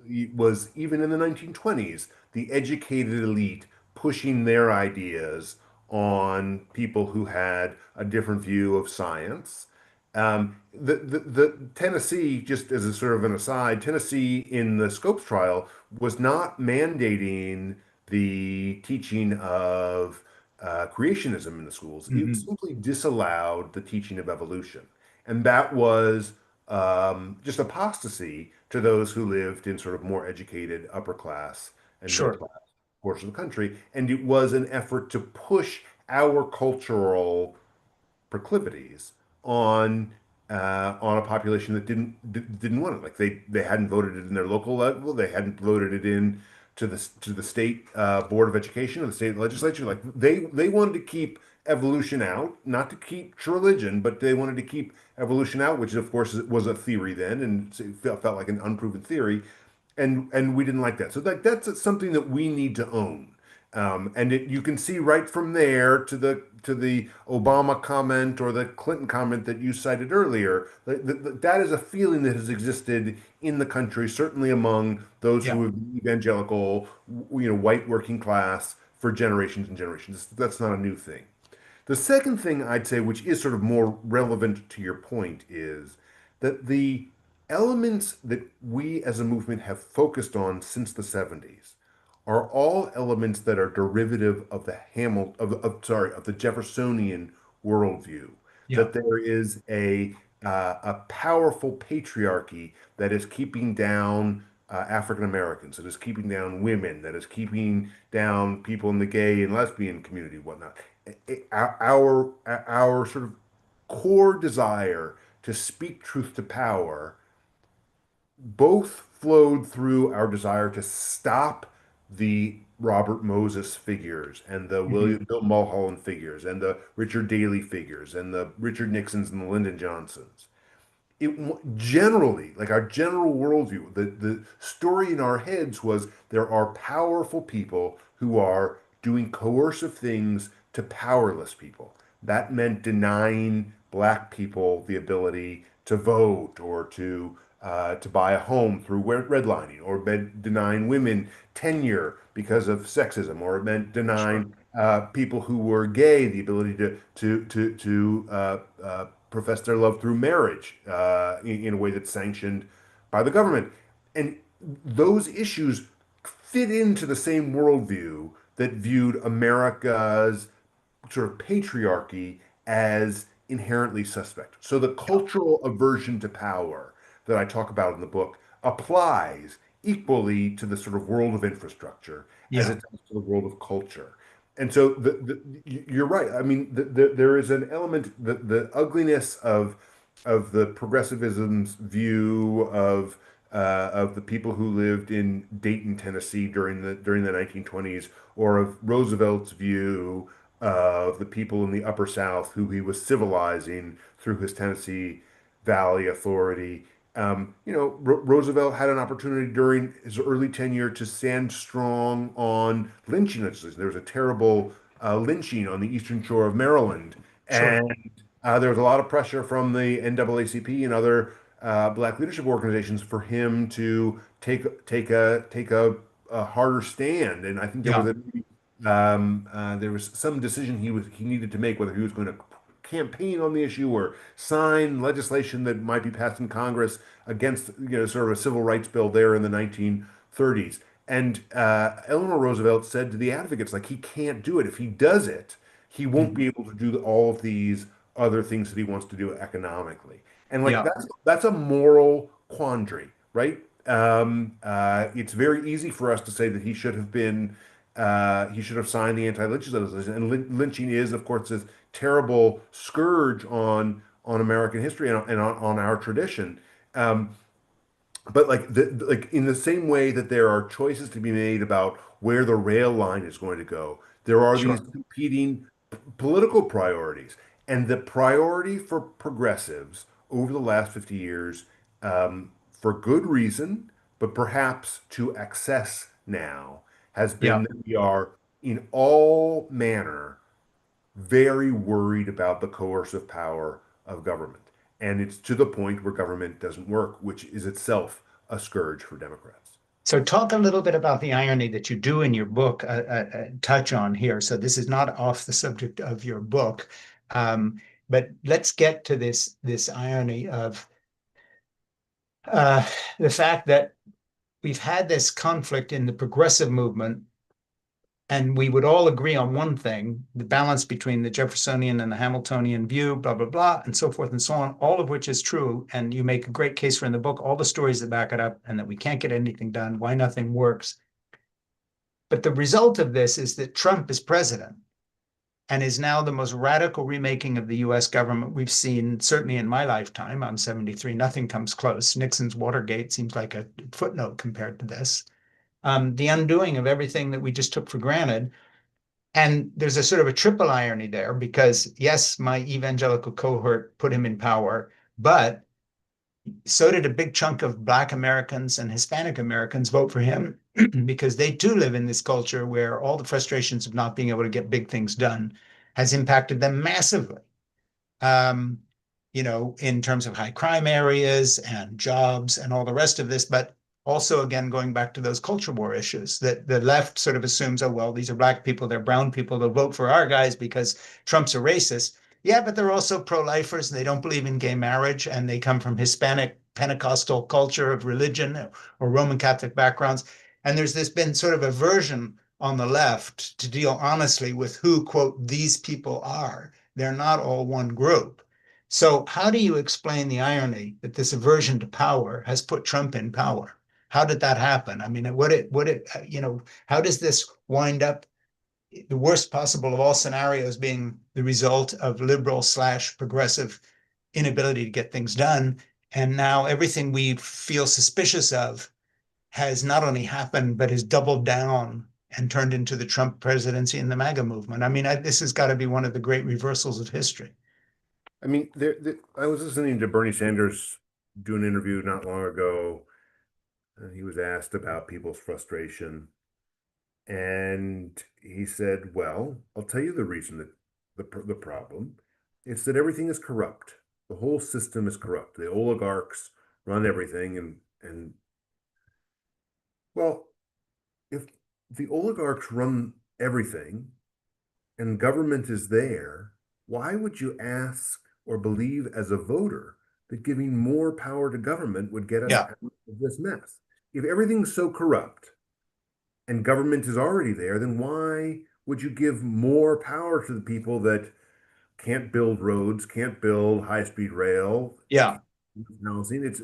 it was even in the 1920s, the educated elite pushing their ideas on people who had a different view of science. The Tennessee, just as a sort of an aside, Tennessee in the Scopes trial was not mandating the teaching of creationism in the schools. It Mm-hmm. simply disallowed the teaching of evolution. And that was just apostasy to those who lived in sort of more educated upper class and middle Sure. class portion of the country. And it was an effort to push our cultural proclivities on on a population that didn't want it. Like they hadn't voted it in their local level, they hadn't voted it in to the state board of education or the state legislature. Like they wanted to keep evolution out, not to keep religion, but they wanted to keep evolution out, which of course was a theory then, and it felt like an unproven theory, and we didn't like that. So that's something that we need to own. And you can see right from there to the Obama comment or the Clinton comment that you cited earlier. That is a feeling that has existed in the country, certainly among those Yeah. who have been evangelical, white working class for generations and generations. That's not a new thing. The second thing I'd say, which is sort of more relevant to your point, is that the elements that we as a movement have focused on since the 70s are all elements that are derivative of the of the Jeffersonian worldview. Yeah. That there is a powerful patriarchy that is keeping down African Americans, that is keeping down women, that is keeping down people in the gay and lesbian community, whatnot. Our sort of core desire to speak truth to power both flowed through our desire to stop the Robert Moses figures and the Mm-hmm. Bill Mulholland figures and the Richard Daley figures and the Richard Nixons and the Lyndon Johnsons. Generally, like our general worldview, the story in our heads was there are powerful people who are doing coercive things to powerless people. That meant denying black people the ability to vote or to buy a home through redlining, or meant denying women tenure because of sexism, or it meant Sure. denying people who were gay the ability to profess their love through marriage in a way that's sanctioned by the government. And those issues fit into the same worldview that viewed America's sort of patriarchy as inherently suspect. So the cultural aversion to power that I talk about in the book applies equally to the sort of world of infrastructure as Yeah. it does to the world of culture. And so you're right. I mean, there is an element, the ugliness of the progressivism's view of the people who lived in Dayton, Tennessee during the 1920s, or of Roosevelt's view of the people in the Upper South who he was civilizing through his Tennessee Valley Authority. Roosevelt had an opportunity during his early tenure to stand strong on lynching legislation. There was a terrible lynching on the eastern shore of Maryland, Sure. and there was a lot of pressure from the NAACP and other black leadership organizations for him to take a harder stand. And I think Yeah. there was some decision he needed to make, whether he was going to campaign on the issue or sign legislation that might be passed in Congress against, sort of a civil rights bill there in the 1930s. And Eleanor Roosevelt said to the advocates, like, he can't do it. If he does it, he won't Mhm. be able to do all of these other things that he wants to do economically. And like Yeah. that's a moral quandary, right? It's very easy for us to say that he should have signed the anti-lynching legislation. And lynching is, of course, this terrible scourge on American history and on our tradition. Um, but like in the same way that there are choices to be made about where the rail line is going to go, there are these Sure. competing political priorities. And the priority for progressives over the last 50 years, for good reason, but perhaps to excess now, has been Yeah. that we are in all manner very worried about the coercive power of government. And it's to the point where government doesn't work, which is itself a scourge for Democrats. So talk a little bit about the irony that you do in your book touch on here. So this is not off the subject of your book, um, but let's get to this irony of uh, the fact that we've had this conflict in the progressive movement, and we would all agree on one thing, the balance between the Jeffersonian and the Hamiltonian view, blah, blah, blah, and so forth and so on, all of which is true. And you make a great case for in the book, all the stories that back it up, and that we can't get anything done, why nothing works. But the result of this is that Trump is president and is now the most radical remaking of the US government we've seen, certainly in my lifetime. I'm 73, nothing comes close. Nixon's Watergate seems like a footnote compared to this. The undoing of everything that we just took for granted. And there's a sort of a triple irony there because, yes, my evangelical cohort put him in power, but so did a big chunk of Black Americans and Hispanic Americans vote for him because they too live in this culture where all the frustrations of not being able to get big things done has impacted them massively. Um, in terms of high crime areas and jobs and all the rest of this, but also, again, going back to those culture war issues that the left sort of assumes, oh, well, these are Black people, they're brown people, they'll vote for our guys because Trump's a racist. Yeah, but they're also pro-lifers and they don't believe in gay marriage and they come from Hispanic Pentecostal culture of religion or Roman Catholic backgrounds. And there's this been sort of aversion on the left to deal honestly with who, quote, these people are. They're not all one group. So, how do you explain the irony that this aversion to power has put Trump in power? How did that happen? I mean, how does this wind up the worst possible of all scenarios being the result of liberal slash progressive inability to get things done? And now everything we feel suspicious of has not only happened, but has doubled down and turned into the Trump presidency and the MAGA movement. I mean, this has got to be one of the great reversals of history. I mean, I was listening to Bernie Sanders do an interview not long ago, and he was asked about people's frustration. And he said, well, I'll tell you the reason that the problem. It's that everything is corrupt. The whole system is corrupt. The oligarchs run everything. And well, if the oligarchs run everything and government is there, why would you ask or believe as a voter that giving more power to government would get us Yeah. out of this mess? If everything's so corrupt and government is already there, then why would you give more power to the people that can't build roads, can't build high-speed rail, Yeah. housing?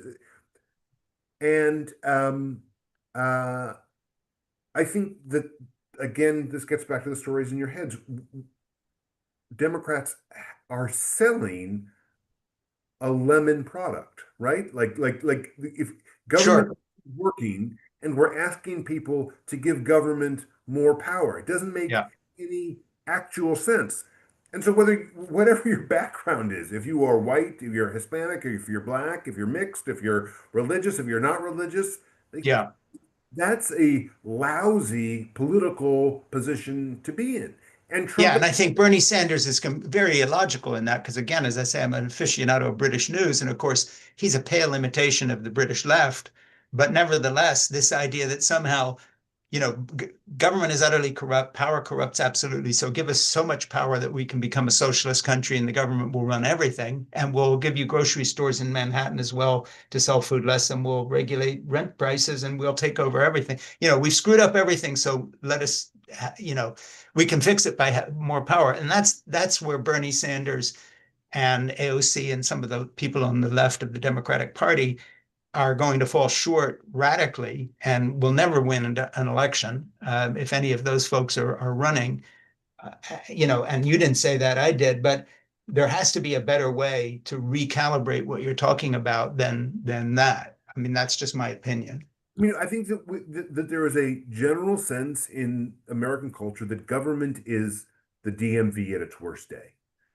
And uh, I think that again, this gets back to the stories in your heads. Democrats are selling a lemon product, right? Like if government Sure. is working and we're asking people to give government more power, it doesn't make Yeah. any actual sense. And so whatever your background is, if you are white, if you're Hispanic, if you're black, if you're mixed, if you're religious, if you're not religious, like, Yeah. that's a lousy political position to be in. And Yeah, Trump, and I think Bernie Sanders is very illogical in that because, again, as I say, I'm an aficionado of British news, and of course, he's a pale imitation of the British left. But nevertheless, this idea that somehow, government is utterly corrupt, power corrupts absolutely. So give us so much power that we can become a socialist country, and the government will run everything, and we'll give you grocery stores in Manhattan as well to sell food less, and we'll regulate rent prices, and we'll take over everything. We've screwed up everything, so let us, we can fix it by more power. And that's where Bernie Sanders and AOC and some of the people on the left of the Democratic Party are going to fall short radically and will never win an election if any of those folks are running. And you didn't say that, I did, but there has to be a better way to recalibrate what you're talking about than that. I mean, that's just my opinion. I mean, I think that there is a general sense in American culture that government is the DMV at its worst day.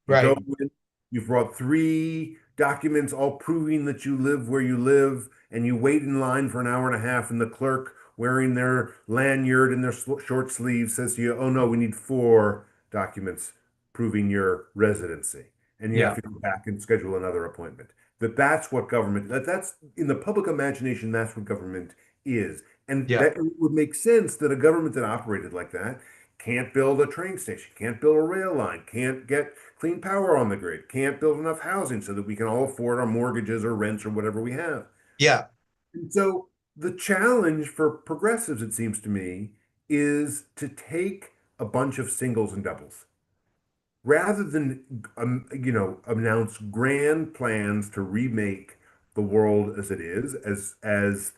You go Right. in, you've brought three documents all proving that you live where you live, and you wait in line for an hour and a half, and the clerk wearing their lanyard and their short sleeve says to you, "Oh no, we need four documents proving your residency." And you have Yeah. to go back and schedule another appointment. That's what government, that's in the public imagination, that's what government is. And Yeah. that would make sense that a government that operated like that can't build a train station, can't build a rail line, can't get clean power on the grid, can't build enough housing so that we can all afford our mortgages or rents or whatever we have. Yeah. And so the challenge for progressives, it seems to me, is to take a bunch of singles and doubles rather than announce grand plans to remake the world as it is, as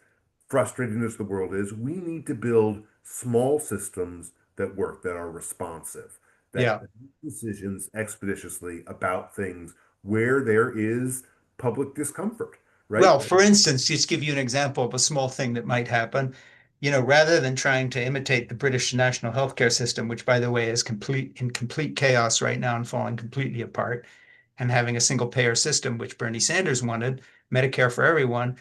frustrating as the world is. We need to build small systems that work, that are responsive, that Yeah. make decisions expeditiously about things where there is public discomfort, right? Well, for instance, just give you an example of a small thing that might happen. Rather than trying to imitate the British national healthcare system, which, by the way, is in complete chaos right now and falling completely apart, and having a single payer system, which Bernie Sanders wanted, Medicare for everyone,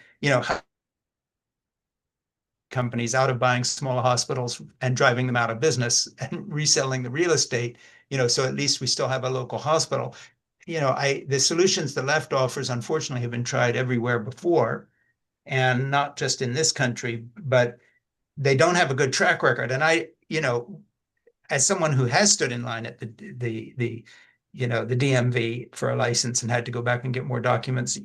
companies out of buying small hospitals and driving them out of business and reselling the real estate, so at least we still have a local hospital. The solutions the left offers, unfortunately, have been tried everywhere before, and not just in this country, but they don't have a good track record. And as someone who has stood in line at the DMV for a license and had to go back and get more documents,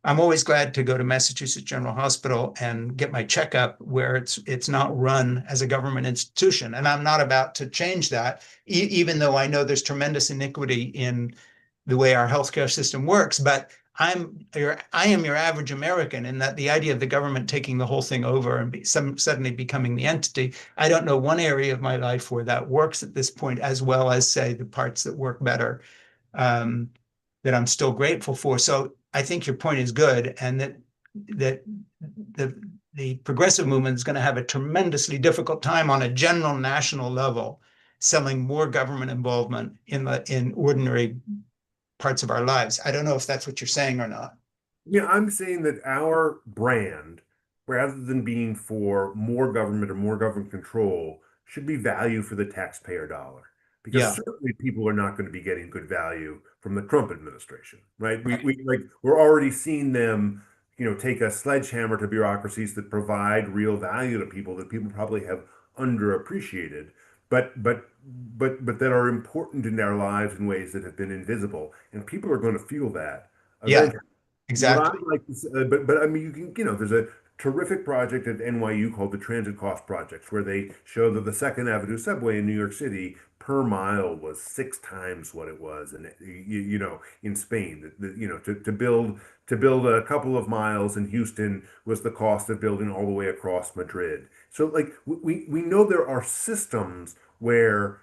I'm always glad to go to Massachusetts General Hospital and get my checkup where it's not run as a government institution. And I'm not about to change that, even though I know there's tremendous iniquity in the way our healthcare system works. But I am your average American in that the idea of the government taking the whole thing over and suddenly becoming the entity, I don't know one area of my life where that works at this point as well as, say, the parts that work better, um, that I'm still grateful for. So I think your point is good, and that the the progressive movement is going to have a tremendously difficult time on a general national level selling more government involvement in ordinary parts of our lives. I don't know if that's what you're saying or not. Yeah, I'm saying that our brand, rather than being for more government or more government control, should be value for the taxpayer dollar. Because Yeah. certainly people are not going to be getting good value from the Trump administration, right? Right. We're already seeing them, take a sledgehammer to bureaucracies that provide real value to people that people probably have underappreciated, but that are important in their lives in ways that have been invisible. And people are going to feel that Yeah, eventually. What I exactly. like to say, but I mean, there's a terrific project at NYU called the Transit Cost Project, where they show that the Second Avenue subway in New York City per mile was 6 times what it was, and in Spain, to build a couple of miles in Houston was the cost of building all the way across Madrid. So, like, we know there are systems where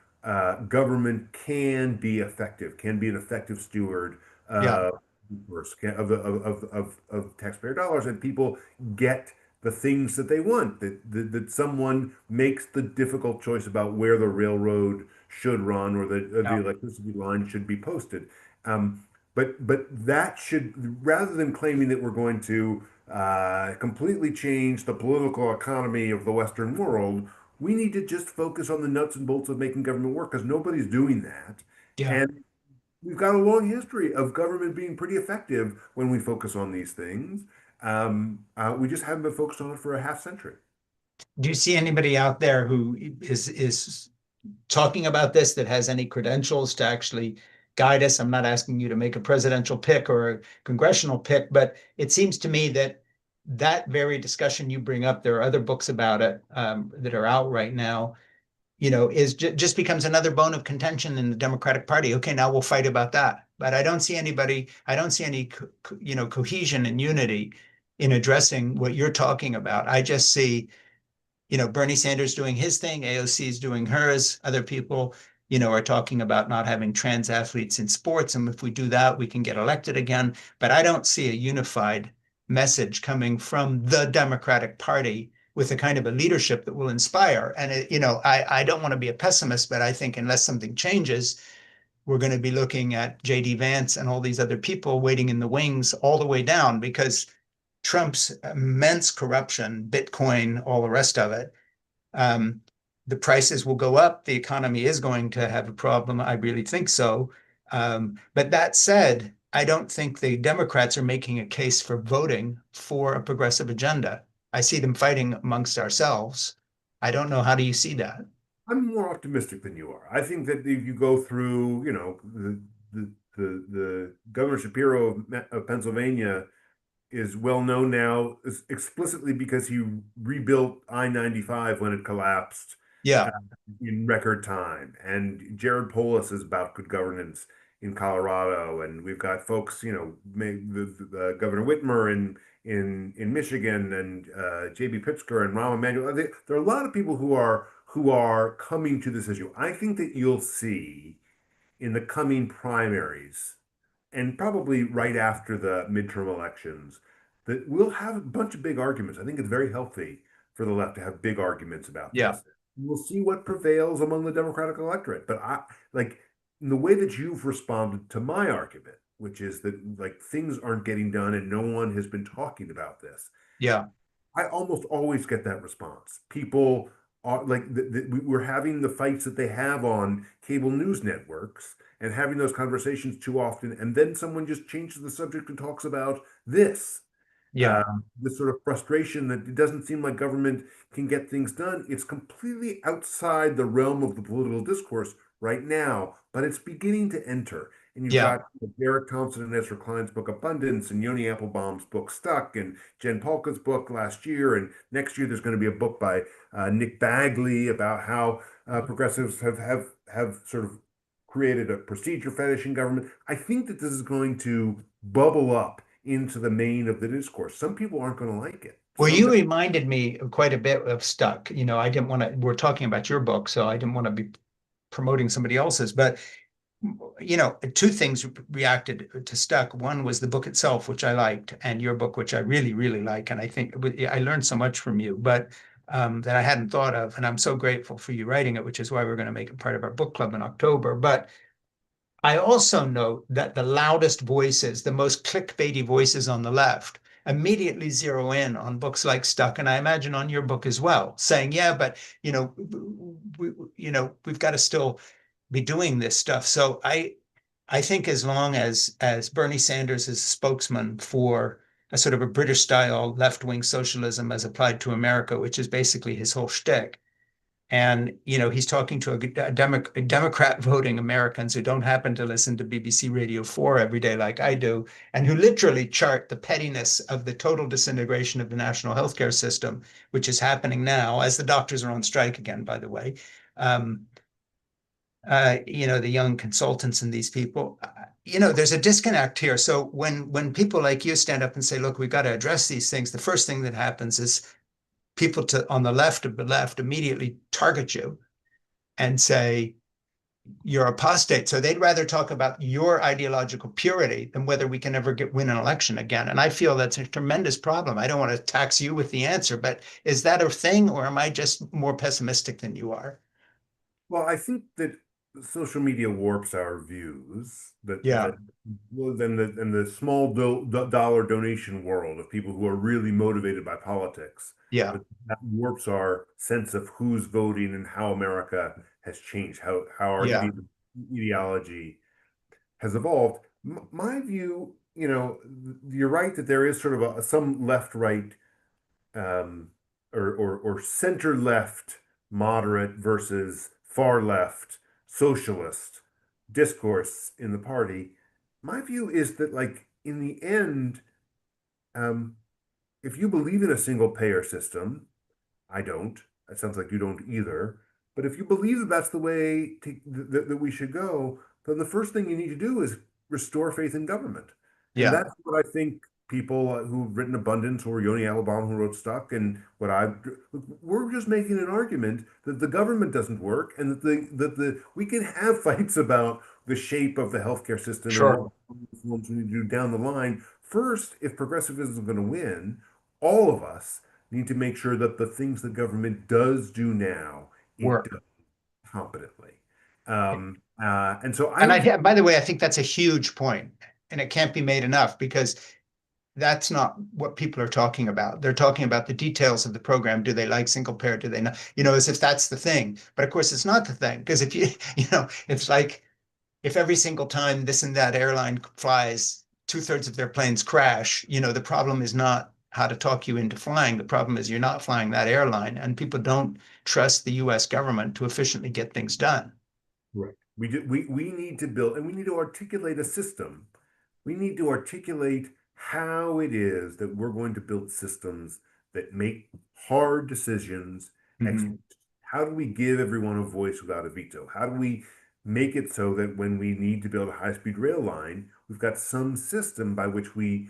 government can be an effective steward Yeah, uh, of taxpayer dollars, and people get the things that they want. That someone makes the difficult choice about where the railroad should run or the yeah, electricity line should be posted. Um, but that should, rather than claiming that we're going to completely change the political economy of the Western world, we need to just focus on the nuts and bolts of making government work because nobody's doing that. yeah. And we've got a long history of government being pretty effective when we focus on these things. We just haven't been focused on it for a half century. Do you see anybody out there who is talking about this that has any credentials to actually guide us? I'm not asking you to make a presidential pick or a congressional pick, but it seems to me that that very discussion you bring up, there are other books about it that are out right now, is just becomes another bone of contention in the Democratic Party. Okay, now we'll fight about that. But I don't see any, cohesion and unity in addressing what you're talking about. I just see Bernie Sanders doing his thing, AOC is doing hers. Other people, are talking about not having trans athletes in sports. And if we do that, we can get elected again. But I don't see a unified message coming from the Democratic Party with a kind of a leadership that will inspire. And, I don't want to be a pessimist, but I think unless something changes, we're going to be looking at JD Vance and all these other people waiting in the wings all the way down because Trump's immense corruption, Bitcoin, all the rest of it, um, the prices will go up. The economy is going to have a problem. I really think so. But that said, I don't think the Democrats are making a case for voting for a progressive agenda. I see them fighting amongst ourselves. I don't know. How do you see that? I'm more optimistic than you are. I think that if you go through, the Governor Shapiro of Pennsylvania is well known now explicitly because he rebuilt I-95 when it collapsed uh, Yeah, in record time. And Jared Polis is about good governance in Colorado, and we've got folks, the Governor Whitmer in Michigan, and J.B. Pritzker and Rahm Emanuel. There are a lot of people who are coming to this issue. I think that you'll see in the coming primaries and probably right after the midterm elections, that we'll have a bunch of big arguments. I think it's very healthy for the left to have big arguments about yeah, this. We'll see what prevails among the Democratic electorate. But like in the way that you've responded to my argument, which is that like things aren't getting done and no one has been talking about this. yeah, I almost always get that response. People are like we're having the fights that they have on cable news networks and having those conversations too often, and then someone just changes the subject and talks about this. yeah, This sort of frustration that it doesn't seem like government can get things done. It's completely outside the realm of the political discourse right now, but it's beginning to enter. And you've yeah. got Derek Thompson and Ezra Klein's book Abundance, and Yoni Applebaum's book Stuck, and Jen Paulka's book last year. And next year there's going to be a book by Nick Bagley about how progressives have sort of created a procedure fetish in government. I think that this is going to bubble up into the main of the discourse. Some people aren't going to like it. Well, Some you reminded me quite a bit of Stuck. I didn't want to, we're talking about your book, so I didn't want to be promoting somebody else's, but two things reacted to Stuck. One was the book itself, which I liked, and your book, which I really, really like. And I think I learned so much from you, but that I hadn't thought of. And I'm so grateful for you writing it, which is why we're going to make it part of our book club in October. But I also note that the loudest voices, the most clickbaity voices on the left, immediately zero in on books like Stuck, and I imagine on your book as well, saying, "Yeah, but we've got to still be doing this stuff." So I think as long as Bernie Sanders is a spokesman for a sort of a British style left wing socialism as applied to America, which is basically his whole shtick, And, he's talking to a Democrat voting Americans who don't happen to listen to BBC Radio 4 every day like I do, and who literally chart the pettiness of the total disintegration of the national healthcare system, which is happening now as the doctors are on strike again, by the way. Um, the young consultants and these people, there's a disconnect here. So when people like you stand up and say, look, we've got to address these things, the first thing that happens is people on the left of the left immediately target you and say you're apostate. So they'd rather talk about your ideological purity than whether we can ever win an election again. And I feel that's a tremendous problem. I don't want to tax you with the answer, but is that a thing, or am I just more pessimistic than you are? Well, I think that social media warps our views. Yeah, Well, then the small dollar donation world of people who are really motivated by politics, yeah, that warps our sense of who's voting and how America has changed, how our yeah, ideology has evolved. My view, you're right that there is sort of some left-right um, or center left moderate versus far left socialist discourse in the party. My view is that, like, in the end, um, if you believe in a single payer system, I don't. It sounds like you don't either. But if you believe that that's the way that we should go, then the first thing you need to do is restore faith in government. And yeah, that's what I think people who've written Abundance or Yoni Alabama who wrote Stuck and we're just making an argument that the government doesn't work and that we can have fights about the shape of the healthcare system and what sure, reforms we need to do down the line. First, if progressivism is going to win, all of us need to make sure that the things the government does do now, it work. does competently. And so I And don't think, by the way, I think that's a huge point, and it can't be made enough because that's not what people are talking about. They're talking about the details of the program. Do they like single payer? Do they not? As if that's the thing. But of course, it's not the thing because if it's like if every single time this and that airline flies, two-thirds of their planes crash, the problem is not how to talk you into flying. The problem is you're not flying that airline, and people don't trust the US government to efficiently get things done. right. We need to build and we need to articulate a system. We need to articulate how it is that we're going to build systems that make hard decisions. Mhm. How do we give everyone a voice without a veto? How do we make it so that when we need to build a high-speed rail line, we've got some system by which we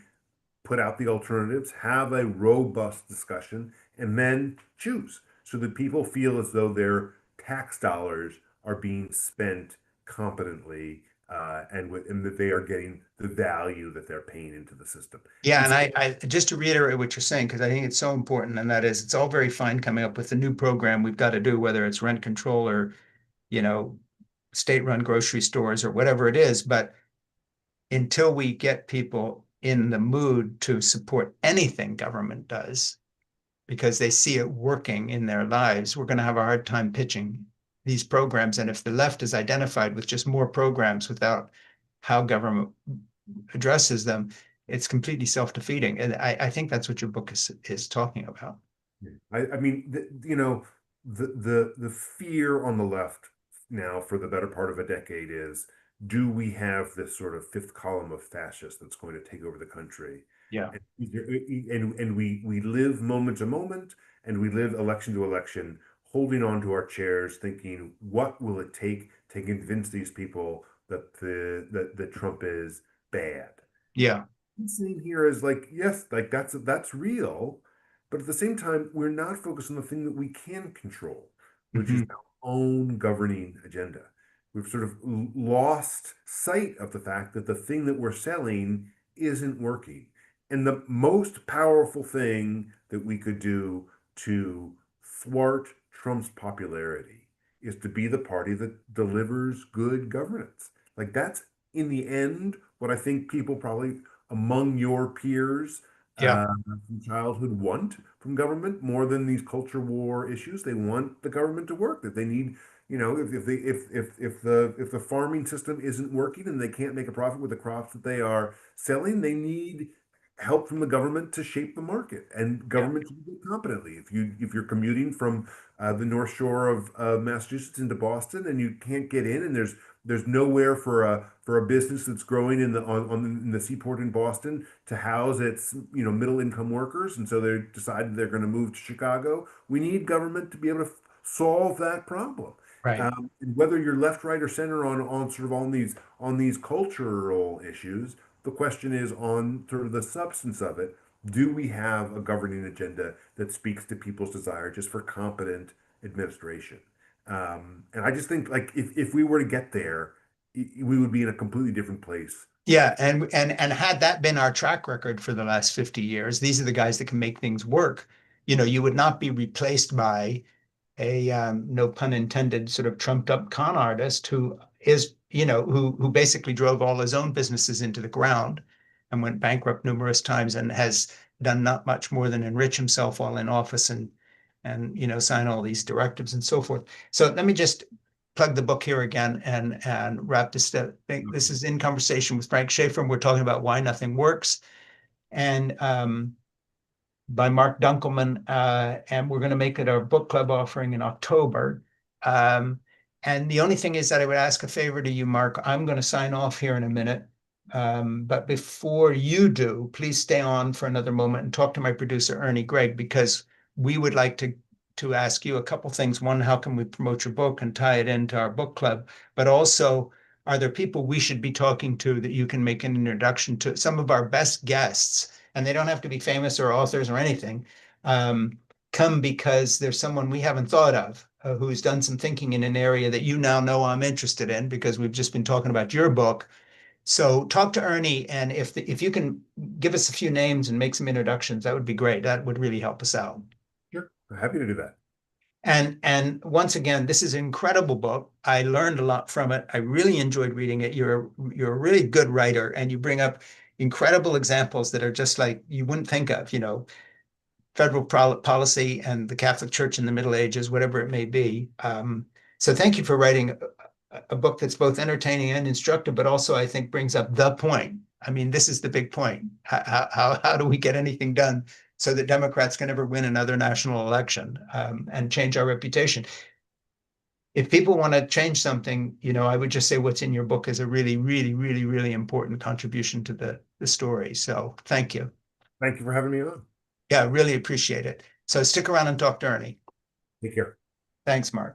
put out the alternatives, have a robust discussion, and then choose so that people feel as though their tax dollars are being spent competently and that they are getting the value that they're paying into the system. Yeah, And and so, I just to reiterate what you're saying, because I think it's so important, and that is it's all very fine coming up with the new program we've got to do, whether it's rent control or, you know, state-run grocery stores or whatever it is. But until we get people in the mood to support anything government does, because they see it working in their lives, we're going to have a hard time pitching these programs. And if the left is identified with just more programs without how government addresses them, it's completely self-defeating. And I think that's what your book is talking about. I mean, the fear on the left now for the better part of a decade is, do we have this sort of fifth column of fascists that's going to take over the country? Yeah. And we live moment to moment, and we live election to election, holding on to our chairs, thinking, what will it take to convince these people that Trump is bad? Yeah. Sitting here is like, yes, like that's real, but at the same time, we're not focused on the thing that we can control, which is Mhm. our own governing agenda. We've sort of lost sight of the fact that the thing that we're selling isn't working. And the most powerful thing that we could do to thwart Trump's popularity is to be the party that delivers good governance. Like that's in the end what I think people probably among your peers Yeah. from childhood want from government more than these culture war issues. They want the government to work. That they need, if the farming system isn't working and they can't make a profit with the crops that they are selling, they need help from the government to shape the market, and Yeah, government should do it competently. If you're commuting from the North Shore of Massachusetts into Boston and you can't get in, and there's nowhere for a business that's growing in the seaport in Boston to house its middle income workers, and so they decided they're going to move to Chicago. We need government to be able to solve that problem. right. And whether you're left, right, or center on sort of on these cultural issues, the question is on sort of the substance of it. Do we have a governing agenda that speaks to people's desire just for competent administration? And I just think like if we were to get there, we would be in a completely different place. Yeah, and had that been our track record for the last 50 years, these are the guys that can make things work. You would not be replaced by a no pun intended sort of trumped up con artist who is who basically drove all his own businesses into the ground and went bankrupt numerous times and has done not much more than enrich himself while in office and sign all these directives and so forth. So let me just plug the book here again and wrap this up. This is In Conversation with Frank Schaeffer, and we're talking about why nothing works. And by Marc Dunkelman, and we're going to make it our book club offering in October. Um, and the only thing is that I would ask a favor to you, Marc. I'm going to sign off here in a minute. But before you do, please stay on for another moment and talk to my producer, Ernie Gregg, because we would like to ask you a couple things. One, how can we promote your book and tie it into our book club? But also, are there people we should be talking to that you can make an introduction to? Some of our best guests, and they don't have to be famous or authors or anything, come because there's someone we haven't thought of who's done some thinking in an area that you now know I'm interested in because we've just been talking about your book. So talk to Ernie, and if you can give us a few names and make some introductions, that would be great. That would really help us out. Sure, happy to do that. And once again, this is an incredible book. I learned a lot from it. I really enjoyed reading it. You're a really good writer, and you bring up incredible examples that are just like you wouldn't think of, federal policy and the Catholic Church in the Middle Ages, whatever it may be. So thank you for writing a book that's both entertaining and instructive, but also I think brings up the point. I mean, this is the big point. How do we get anything done so that Democrats can ever win another national election and change our reputation? If people want to change something, I would just say what's in your book is a really, really, really, really important contribution to the story. So thank you. Thank you for having me on. Yeah, really appreciate it. So stick around and talk to Ernie. Take care. Thanks, Marc.